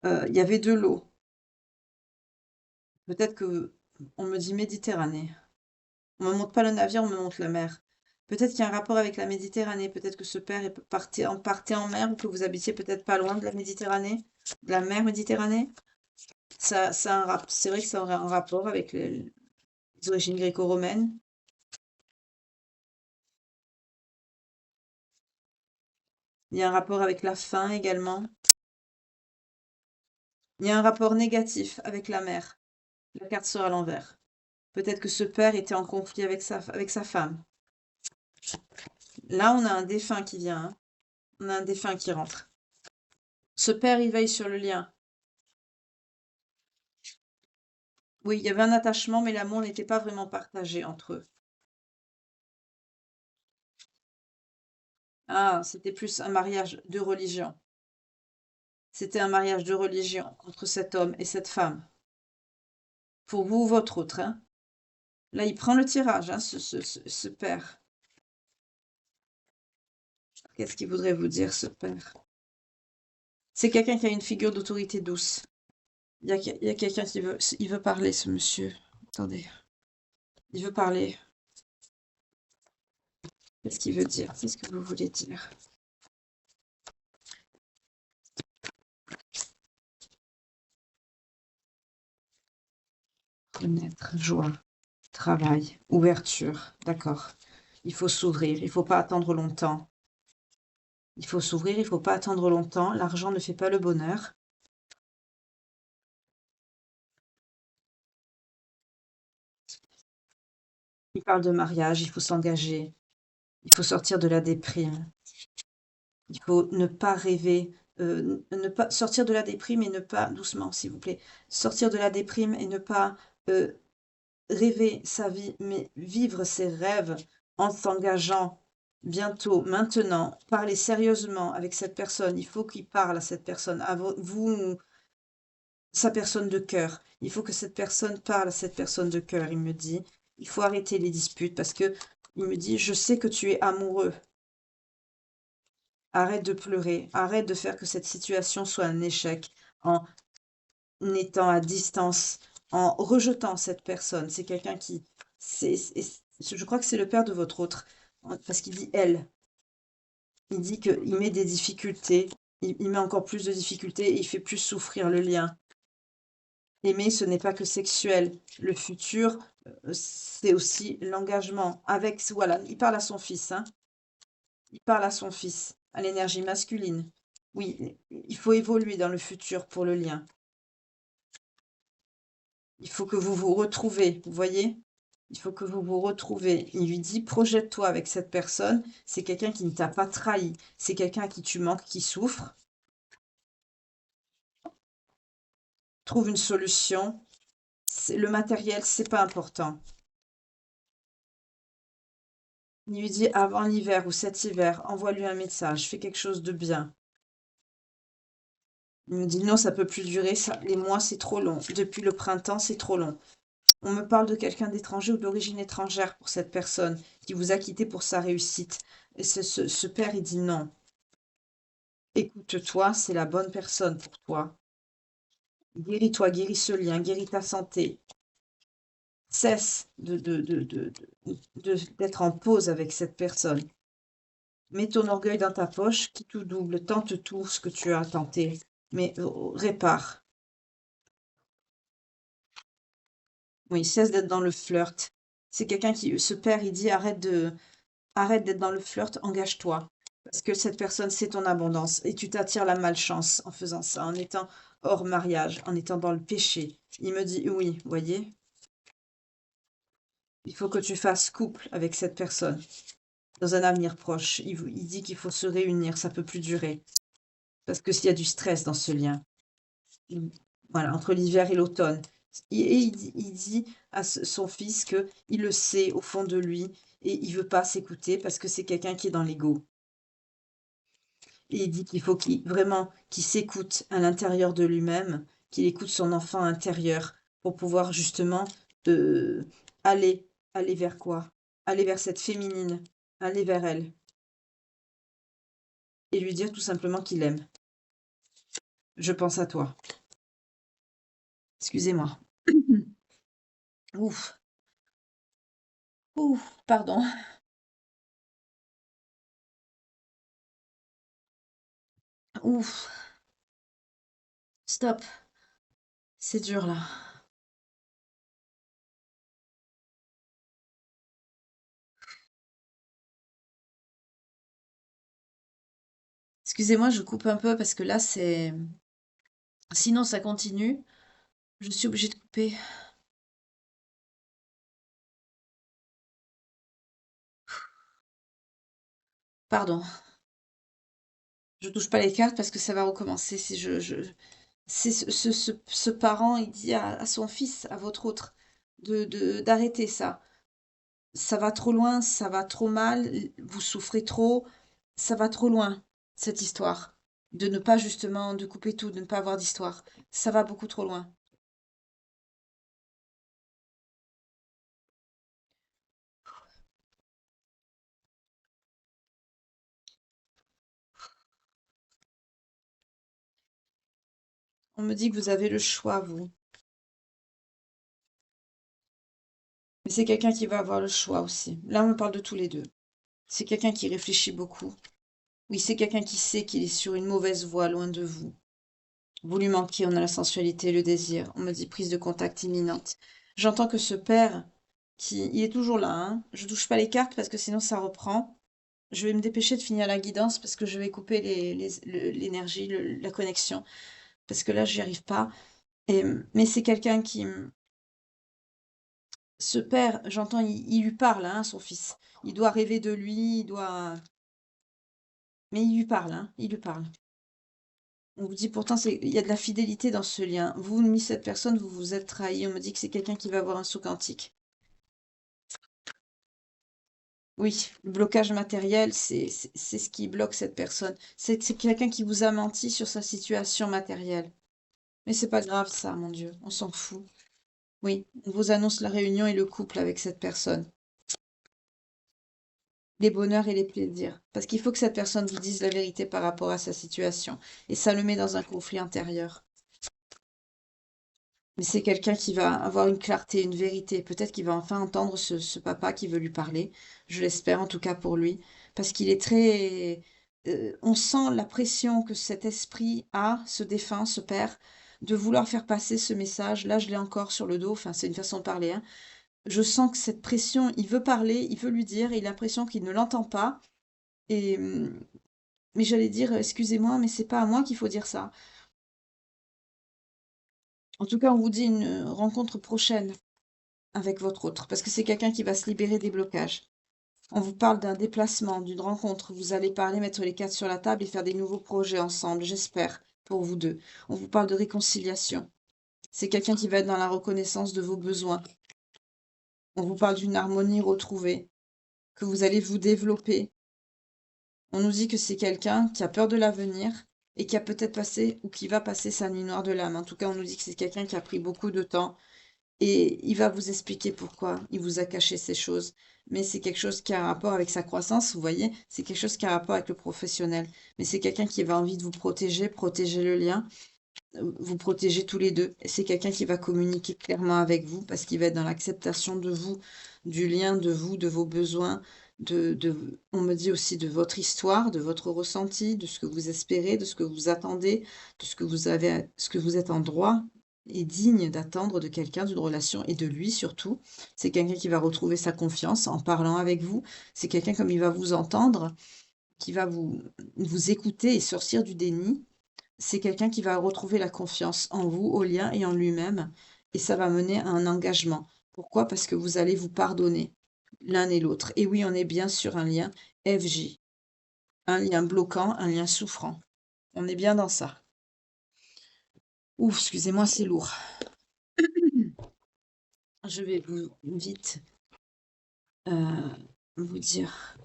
Il y avait de l'eau. Peut-être que on me dit Méditerranée. On me montre pas le navire, on me montre la mer. Peut-être qu'il y a un rapport avec la Méditerranée. Peut-être que ce père partait en mer ou que vous habitiez peut-être pas loin de la Méditerranée, de la mer Méditerranée. C'est vrai que ça aurait un rapport avec les origines gréco-romaines. Il y a un rapport avec la faim également. Il y a un rapport négatif avec la mer. La carte sera à l'envers. Peut-être que ce père était en conflit avec sa femme. Là, on a un défunt qui vient, hein. On a un défunt qui rentre. Ce père, il veille sur le lien. Oui, il y avait un attachement, mais l'amour n'était pas vraiment partagé entre eux. Ah, c'était plus un mariage de religion. C'était un mariage de religion entre cet homme et cette femme. Pour vous ou votre autre, hein. Là, il prend le tirage, hein, ce père. Qu'est-ce qu'il voudrait vous dire, ce père? C'est quelqu'un qui a une figure d'autorité douce. Il y a quelqu'un il veut parler, ce monsieur. Attendez. Il veut parler. Qu'est-ce qu'il veut dire? Qu'est-ce que vous voulez dire? Connaître, joie, travail, ouverture. D'accord. Il faut s'ouvrir. Il ne faut pas attendre longtemps. Il faut s'ouvrir, il ne faut pas attendre longtemps. L'argent ne fait pas le bonheur. Il parle de mariage, il faut s'engager. Il faut sortir de la déprime. Il faut ne pas rêver, ne pas sortir de la déprime et ne pas doucement, s'il vous plaît. Sortir de la déprime et ne pas rêver sa vie, mais vivre ses rêves en s'engageant bientôt, maintenant. Parler sérieusement avec cette personne. Il faut qu'il parle à cette personne. Vous sa personne de cœur. Il faut que cette personne parle à cette personne de cœur, il me dit. Il faut arrêter les disputes parce que il me dit: «Je sais que tu es amoureux. Arrête de pleurer, arrête de faire que cette situation soit un échec en étant à distance, en rejetant cette personne». C'est quelqu'un qui je crois que c'est le père de votre autre, parce qu'il dit «elle». Il dit qu'il met des difficultés, il met encore plus de difficultés et il fait plus souffrir le lien. Aimer, ce n'est pas que sexuel. Le futur, c'est aussi l'engagement avec, voilà, il parle à son fils, hein. Il parle à son fils, à l'énergie masculine. Oui, il faut évoluer dans le futur pour le lien. Il faut que vous vous retrouvez, vous voyez? Il faut que vous vous retrouvez. Il lui dit: «Projette-toi avec cette personne, c'est quelqu'un qui ne t'a pas trahi, c'est quelqu'un à qui tu manques, qui souffre. Trouve une solution. C'est le matériel, c'est pas important». Il lui dit: «Avant l'hiver ou cet hiver, envoie-lui un message, fais quelque chose de bien». Il me dit: «Non, ça peut plus durer, ça, les mois, c'est trop long. Depuis le printemps, c'est trop long». On me parle de quelqu'un d'étranger ou d'origine étrangère pour cette personne qui vous a quitté pour sa réussite. Et ce père, il dit: «Non, écoute-toi, c'est la bonne personne pour toi. Guéris-toi, guéris ce lien, guéris ta santé. Cesse d'être en pause avec cette personne. Mets ton orgueil dans ta poche, qui tout double, tente tout ce que tu as tenté, mais répare. Oui, cesse d'être dans le flirt». C'est quelqu'un qui, ce père, il dit: arrête d'être dans le flirt, engage-toi. Parce que cette personne, c'est ton abondance et tu t'attires la malchance en faisant ça, en étant hors mariage, en étant dans le péché. Il me dit: «Oui, voyez, il faut que tu fasses couple avec cette personne dans un avenir proche». Il dit qu'il faut se réunir, ça peut plus durer parce que s'il y a du stress dans ce lien. Mmh, voilà, entre l'hiver et l'automne. Et il dit à son fils que il le sait au fond de lui et il veut pas s'écouter parce que c'est quelqu'un qui est dans l'ego. Et il dit qu'il faut qu'il s'écoute à l'intérieur de lui-même, qu'il écoute son enfant intérieur pour pouvoir justement, heu, aller aller vers quoi? Aller vers cette féminine, aller vers elle et lui dire tout simplement qu'il aime. «Je pense à toi». Excusez-moi. Ouf, ouf, pardon. Ouf, stop, c'est dur là. Excusez-moi, je coupe un peu parce que là, c'est sinon ça continue. Je suis obligée de couper. Pardon. Je touche pas les cartes parce que ça va recommencer si c'est ce parent, il dit à son fils, à votre autre, d'arrêter ça. Ça va trop loin, ça va trop mal, vous souffrez trop, ça va trop loin, cette histoire. De ne pas justement, de couper tout, de ne pas avoir d'histoire. Ça va beaucoup trop loin. On me dit que vous avez le choix, vous. Mais c'est quelqu'un qui va avoir le choix aussi. Là, on me parle de tous les deux. C'est quelqu'un qui réfléchit beaucoup. Oui, c'est quelqu'un qui sait qu'il est sur une mauvaise voie loin de vous. Vous lui manquez, on a la sensualité, le désir. On me dit prise de contact imminente. J'entends que ce père, il est toujours là, hein. Je touche pas les cartes parce que sinon ça reprend. Je vais me dépêcher de finir la guidance parce que je vais couper l'énergie, la connexion. Parce que là, j'y arrive pas. Mais c'est quelqu'un qui, ce père, j'entends, il lui parle, hein, son fils. Il doit rêver de lui, il doit, mais il lui parle, hein, il lui parle. On vous dit pourtant, il y a de la fidélité dans ce lien. Vous, mis cette personne, vous vous êtes trahi. On me dit que c'est quelqu'un qui va avoir un saut quantique. Oui, le blocage matériel, c'est ce qui bloque cette personne. C'est quelqu'un qui vous a menti sur sa situation matérielle. Mais c'est pas grave ça, mon Dieu, on s'en fout. Oui, on vous annonce la réunion et le couple avec cette personne. Les bonheurs et les plaisirs. Parce qu'il faut que cette personne vous dise la vérité par rapport à sa situation. Et ça le met dans un conflit intérieur. Mais c'est quelqu'un qui va avoir une clarté, une vérité. Peut-être qu'il va enfin entendre ce papa qui veut lui parler. Je l'espère en tout cas pour lui. Parce qu'il est très... on sent la pression que cet esprit a, ce défunt, ce père, de vouloir faire passer ce message. Là, je l'ai encore sur le dos. Enfin, c'est une façon de parler, hein. Je sens que cette pression, il veut parler, il veut lui dire, et il a l'impression qu'il ne l'entend pas. Et, mais j'allais dire, excusez-moi, mais c'est pas à moi qu'il faut dire ça. En tout cas, on vous dit une rencontre prochaine avec votre autre, parce que c'est quelqu'un qui va se libérer des blocages. On vous parle d'un déplacement, d'une rencontre. Vous allez parler, mettre les cartes sur la table et faire des nouveaux projets ensemble, j'espère, pour vous deux. On vous parle de réconciliation. C'est quelqu'un qui va être dans la reconnaissance de vos besoins. On vous parle d'une harmonie retrouvée, que vous allez vous développer. On nous dit que c'est quelqu'un qui a peur de l'avenir et qui a peut-être passé ou qui va passer sa nuit noire de l'âme. En tout cas, on nous dit que c'est quelqu'un qui a pris beaucoup de temps et il va vous expliquer pourquoi il vous a caché ces choses. Mais c'est quelque chose qui a un rapport avec sa croissance, vous voyez, c'est quelque chose qui a un rapport avec le professionnel. Mais c'est quelqu'un qui va envie de vous protéger, protéger le lien, vous protéger tous les deux. Et c'est quelqu'un qui va communiquer clairement avec vous parce qu'il va être dans l'acceptation de vous, du lien de vous, de vos besoins, on me dit aussi de votre histoire, de votre ressenti, de ce que vous espérez, de ce que vous attendez, de ce que vous avez, ce que vous êtes en droit et digne d'attendre de quelqu'un, d'une relation et de lui surtout. C'est quelqu'un qui va retrouver sa confiance en parlant avec vous. C'est quelqu'un comme il va vous entendre, qui va vous écouter et sortir du déni. C'est quelqu'un qui va retrouver la confiance en vous, au lien et en lui-même. Et ça va mener à un engagement. Pourquoi? Parce que vous allez vous pardonner l'un et l'autre. Et oui, on est bien sur un lien FJ, un lien bloquant, un lien souffrant. On est bien dans ça. Ouf, excusez-moi, c'est lourd. Je vais vous vite vous dire.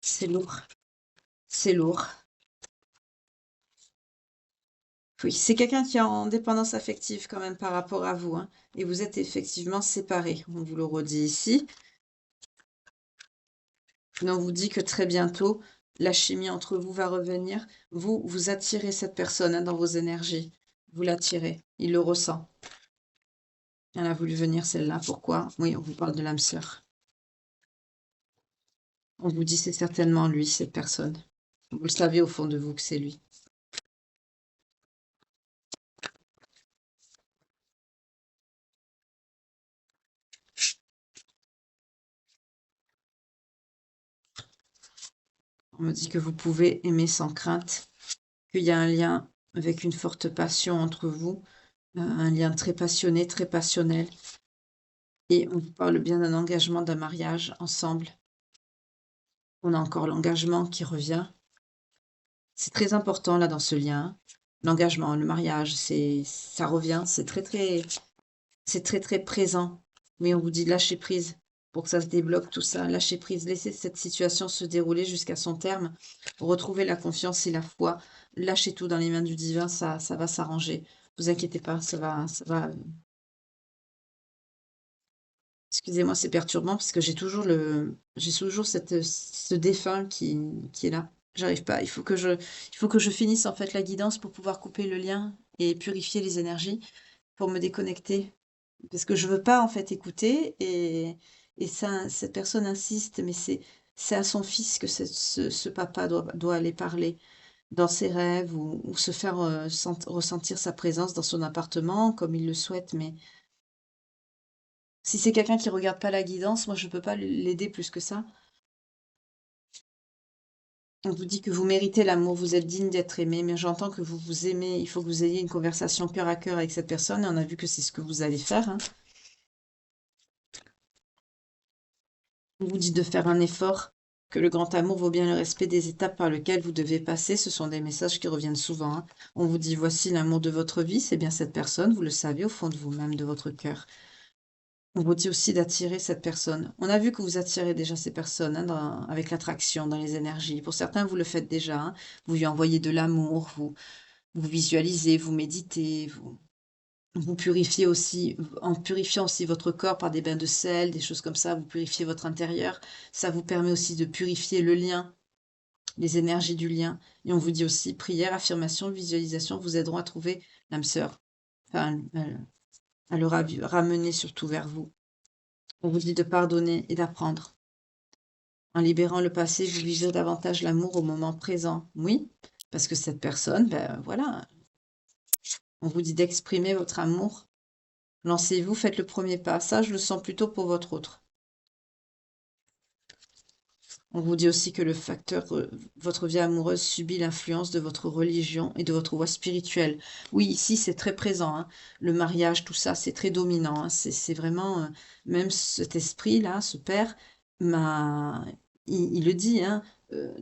C'est lourd. C'est lourd. Oui, c'est quelqu'un qui est en dépendance affective quand même par rapport à vous, hein, et vous êtes effectivement séparés. On vous le redit ici. Mais on vous dit que très bientôt, la chimie entre vous va revenir. Vous attirez cette personne, hein, dans vos énergies. Vous l'attirez. Il le ressent. Elle a voulu venir, celle-là. Pourquoi? Oui, on vous parle de l'âme sœur. On vous dit c'est certainement lui, cette personne. Vous le savez au fond de vous que c'est lui. On me dit que vous pouvez aimer sans crainte, qu'il y a un lien avec une forte passion entre vous, un lien très passionné, très passionnel. Et on vous parle bien d'un engagement, d'un mariage ensemble. On a encore l'engagement qui revient. C'est très important là dans ce lien. L'engagement, le mariage, ça revient, c'est très très présent. Mais on vous dit lâcher prise pour que ça se débloque tout ça. Lâcher prise, laisser cette situation se dérouler jusqu'à son terme. Retrouver la confiance et la foi. Lâchez tout dans les mains du divin, ça va s'arranger. Vous inquiétez pas, ça va. Excusez-moi, c'est perturbant parce que j'ai toujours ce défunt qui est là. J'arrive pas. Il faut que je finisse en fait la guidance pour pouvoir couper le lien et purifier les énergies pour me déconnecter. Parce que je veux pas en fait écouter et ça, cette personne insiste, mais c'est à son fils que ce papa doit aller parler dans ses rêves ou se faire ressentir sa présence dans son appartement comme il le souhaite, mais si c'est quelqu'un qui regarde pas la guidance, moi je peux pas l'aider plus que ça. On vous dit que vous méritez l'amour, vous êtes digne d'être aimé, mais j'entends que vous vous aimez, il faut que vous ayez une conversation cœur à cœur avec cette personne, et on a vu que c'est ce que vous allez faire, hein. On vous dit de faire un effort que le grand amour vaut bien le respect des étapes par lesquelles vous devez passer. Ce sont des messages qui reviennent souvent, hein. On vous dit, voici l'amour de votre vie, c'est bien cette personne, vous le savez au fond de vous-même, de votre cœur. On vous dit aussi d'attirer cette personne. On a vu que vous attirez déjà ces personnes, hein, avec l'attraction, dans les énergies. Pour certains, vous le faites déjà, hein. Vous lui envoyez de l'amour, vous visualisez, vous méditez, vous purifiez aussi, en purifiant aussi votre corps par des bains de sel, des choses comme ça, vous purifiez votre intérieur. Ça vous permet aussi de purifier le lien, les énergies du lien. Et on vous dit aussi, prière, affirmation, visualisation vous aideront à trouver l'âme sœur, enfin, à le ramener surtout vers vous. On vous dit de pardonner et d'apprendre. En libérant le passé, vous vivez davantage l'amour au moment présent. Oui, parce que cette personne, ben voilà, on vous dit d'exprimer votre amour. Lancez-vous, faites le premier pas. Ça, je le sens plutôt pour votre autre. On vous dit aussi que le facteur, votre vie amoureuse subit l'influence de votre religion et de votre voie spirituelle. Oui, ici, c'est très présent, hein. Le mariage, tout ça, c'est très dominant, hein. C'est vraiment, même cet esprit-là, ce père, m'a, il le dit, hein,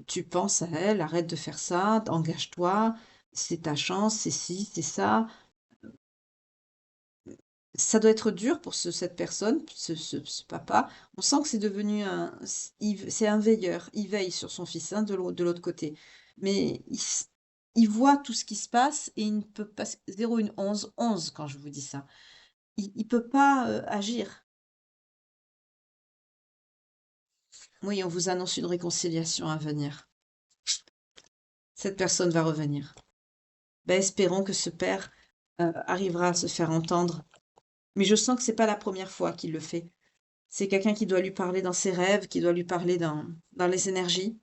tu penses à elle, arrête de faire ça, engage-toi, c'est ta chance, c'est ci, c'est ça. Ça doit être dur pour cette personne, ce papa. On sent que c'est devenu c'est un veilleur. Il veille sur son fils, hein, de l'autre côté. Mais il voit tout ce qui se passe et il ne peut pas. 0, 1, 11, 11 quand je vous dis ça. Il ne peut pas agir. Oui, on vous annonce une réconciliation à venir. Cette personne va revenir. Ben, espérons que ce père arrivera à se faire entendre. Mais je sens que c'est pas la première fois qu'il le fait. C'est quelqu'un qui doit lui parler dans ses rêves, qui doit lui parler dans les énergies.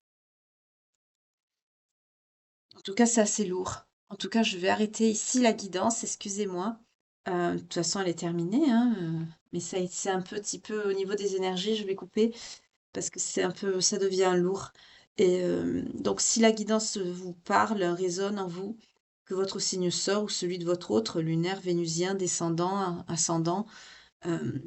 En tout cas, c'est assez lourd. En tout cas, je vais arrêter ici la guidance, excusez-moi. De toute façon, elle est terminée, hein, mais c'est un petit peu au niveau des énergies, je vais couper parce que c'est un peu, ça devient lourd. Et donc, si la guidance vous parle, résonne en vous, que votre signe sort ou celui de votre autre, lunaire, vénusien, descendant, ascendant, euh,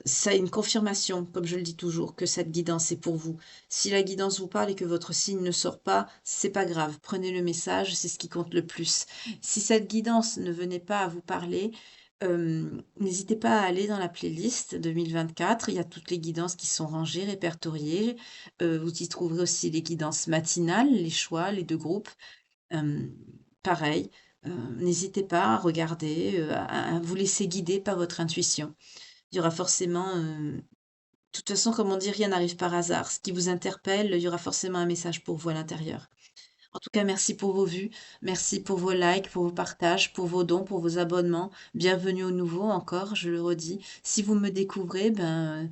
ça est une confirmation, comme je le dis toujours, que cette guidance est pour vous. Si la guidance vous parle et que votre signe ne sort pas, c'est pas grave. Prenez le message, c'est ce qui compte le plus. Si cette guidance ne venait pas à vous parler, n'hésitez pas à aller dans la playlist 2024. Il y a toutes les guidances qui sont rangées, répertoriées. Vous y trouverez aussi les guidances matinales, les choix, les deux groupes. Euh, Pareil, n'hésitez pas à regarder, à vous laisser guider par votre intuition. Il y aura forcément, de toute façon, comme on dit, rien n'arrive par hasard. Ce qui vous interpelle, il y aura forcément un message pour vous à l'intérieur. En tout cas, merci pour vos vues, merci pour vos likes, pour vos partages, pour vos dons, pour vos abonnements. Bienvenue aux nouveaux encore, je le redis. Si vous me découvrez, ben,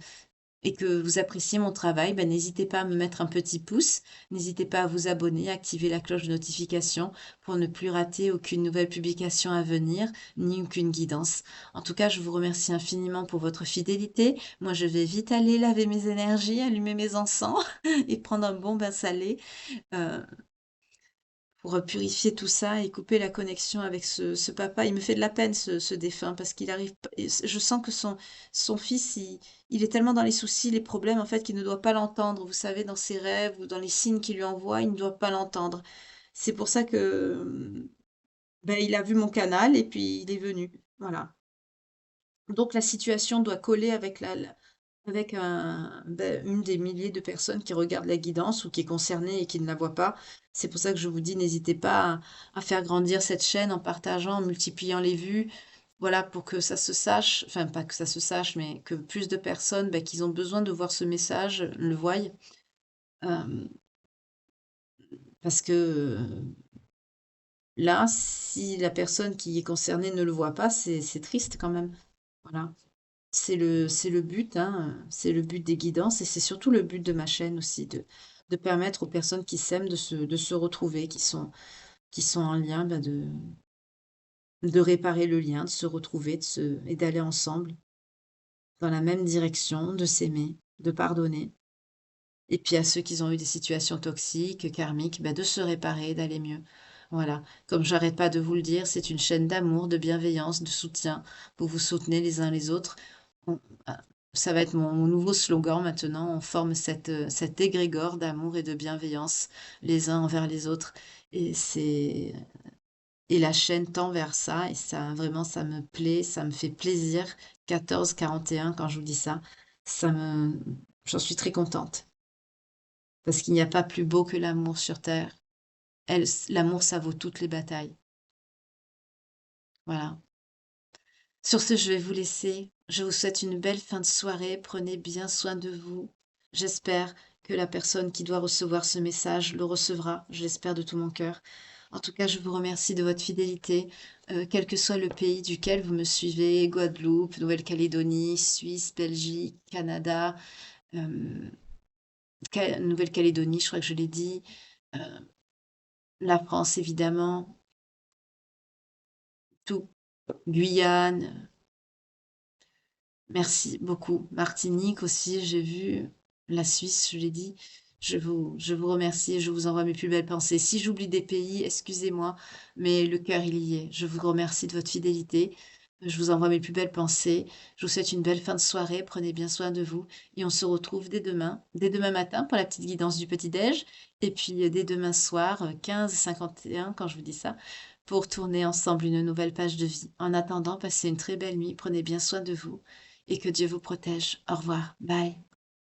et que vous appréciez mon travail, ben, n'hésitez pas à me mettre un petit pouce, n'hésitez pas à vous abonner, à activer la cloche de notification pour ne plus rater aucune nouvelle publication à venir, ni aucune guidance. En tout cas, je vous remercie infiniment pour votre fidélité. Moi, je vais vite aller laver mes énergies, allumer mes encens et prendre un bon bain salé. Euh, pour purifier tout ça et couper la connexion avec ce papa. Il me fait de la peine, ce défunt, parce qu'il arrive. Je sens que son fils, il est tellement dans les soucis, les problèmes, en fait, qu'il ne doit pas l'entendre. Vous savez, dans ses rêves ou dans les signes qu'il lui envoie, il ne doit pas l'entendre. C'est pour ça que ben, il a vu mon canal et puis il est venu. Voilà. Donc la situation doit coller avec avec une des milliers de personnes qui regardent la guidance ou qui est concernée et qui ne la voit pas. C'est pour ça que je vous dis, n'hésitez pas à faire grandir cette chaîne en partageant, en multipliant les vues. Voilà, pour que ça se sache, enfin pas que ça se sache, mais que plus de personnes qui ont besoin de voir ce message le voient. Euh, Parce que là, si la personne qui est concernée ne le voit pas, c'est triste quand même. Voilà. C'est le but, hein, c'est le but des guidances et c'est surtout le but de ma chaîne aussi, de permettre aux personnes qui s'aiment de se retrouver, qui sont en lien, de réparer le lien, de se retrouver et d'aller ensemble dans la même direction, de s'aimer, de pardonner. Et puis à ceux qui ont eu des situations toxiques, karmiques, de se réparer, d'aller mieux. Voilà. Comme j'arrête pas de vous le dire, c'est une chaîne d'amour, de bienveillance, de soutien. Vous vous soutenez les uns les autres. Ça va être mon nouveau slogan maintenant. On forme cet égrégore d'amour et de bienveillance les uns envers les autres et c'est et la chaîne tend vers ça et ça vraiment ça me plaît, ça me fait plaisir. 14-41 quand je vous dis ça, ça me j'en suis très contente parce qu'il n'y a pas plus beau que l'amour sur terre. L'amour, ça vaut toutes les batailles. Voilà. Sur ce, je vais vous laisser. Je vous souhaite une belle fin de soirée. Prenez bien soin de vous. J'espère que la personne qui doit recevoir ce message le recevra. Je l'espère de tout mon cœur. En tout cas, je vous remercie de votre fidélité, quel que soit le pays duquel vous me suivez, Guadeloupe, Nouvelle-Calédonie, Suisse, Belgique, Canada, euh, Nouvelle-Calédonie, je crois que je l'ai dit, euh, la France évidemment, tout, Guyane. Merci beaucoup. Martinique aussi, j'ai vu. La Suisse, je l'ai dit. Je vous remercie et je vous envoie mes plus belles pensées. Si j'oublie des pays, excusez-moi, mais le cœur, il y est. Je vous remercie de votre fidélité. Je vous envoie mes plus belles pensées. Je vous souhaite une belle fin de soirée. Prenez bien soin de vous. Et on se retrouve dès demain matin pour la petite guidance du petit-déj. Et puis dès demain soir, 15h51, quand je vous dis ça, pour tourner ensemble une nouvelle page de vie. En attendant, passez une très belle nuit. Prenez bien soin de vous et que Dieu vous protège. Au revoir. Bye.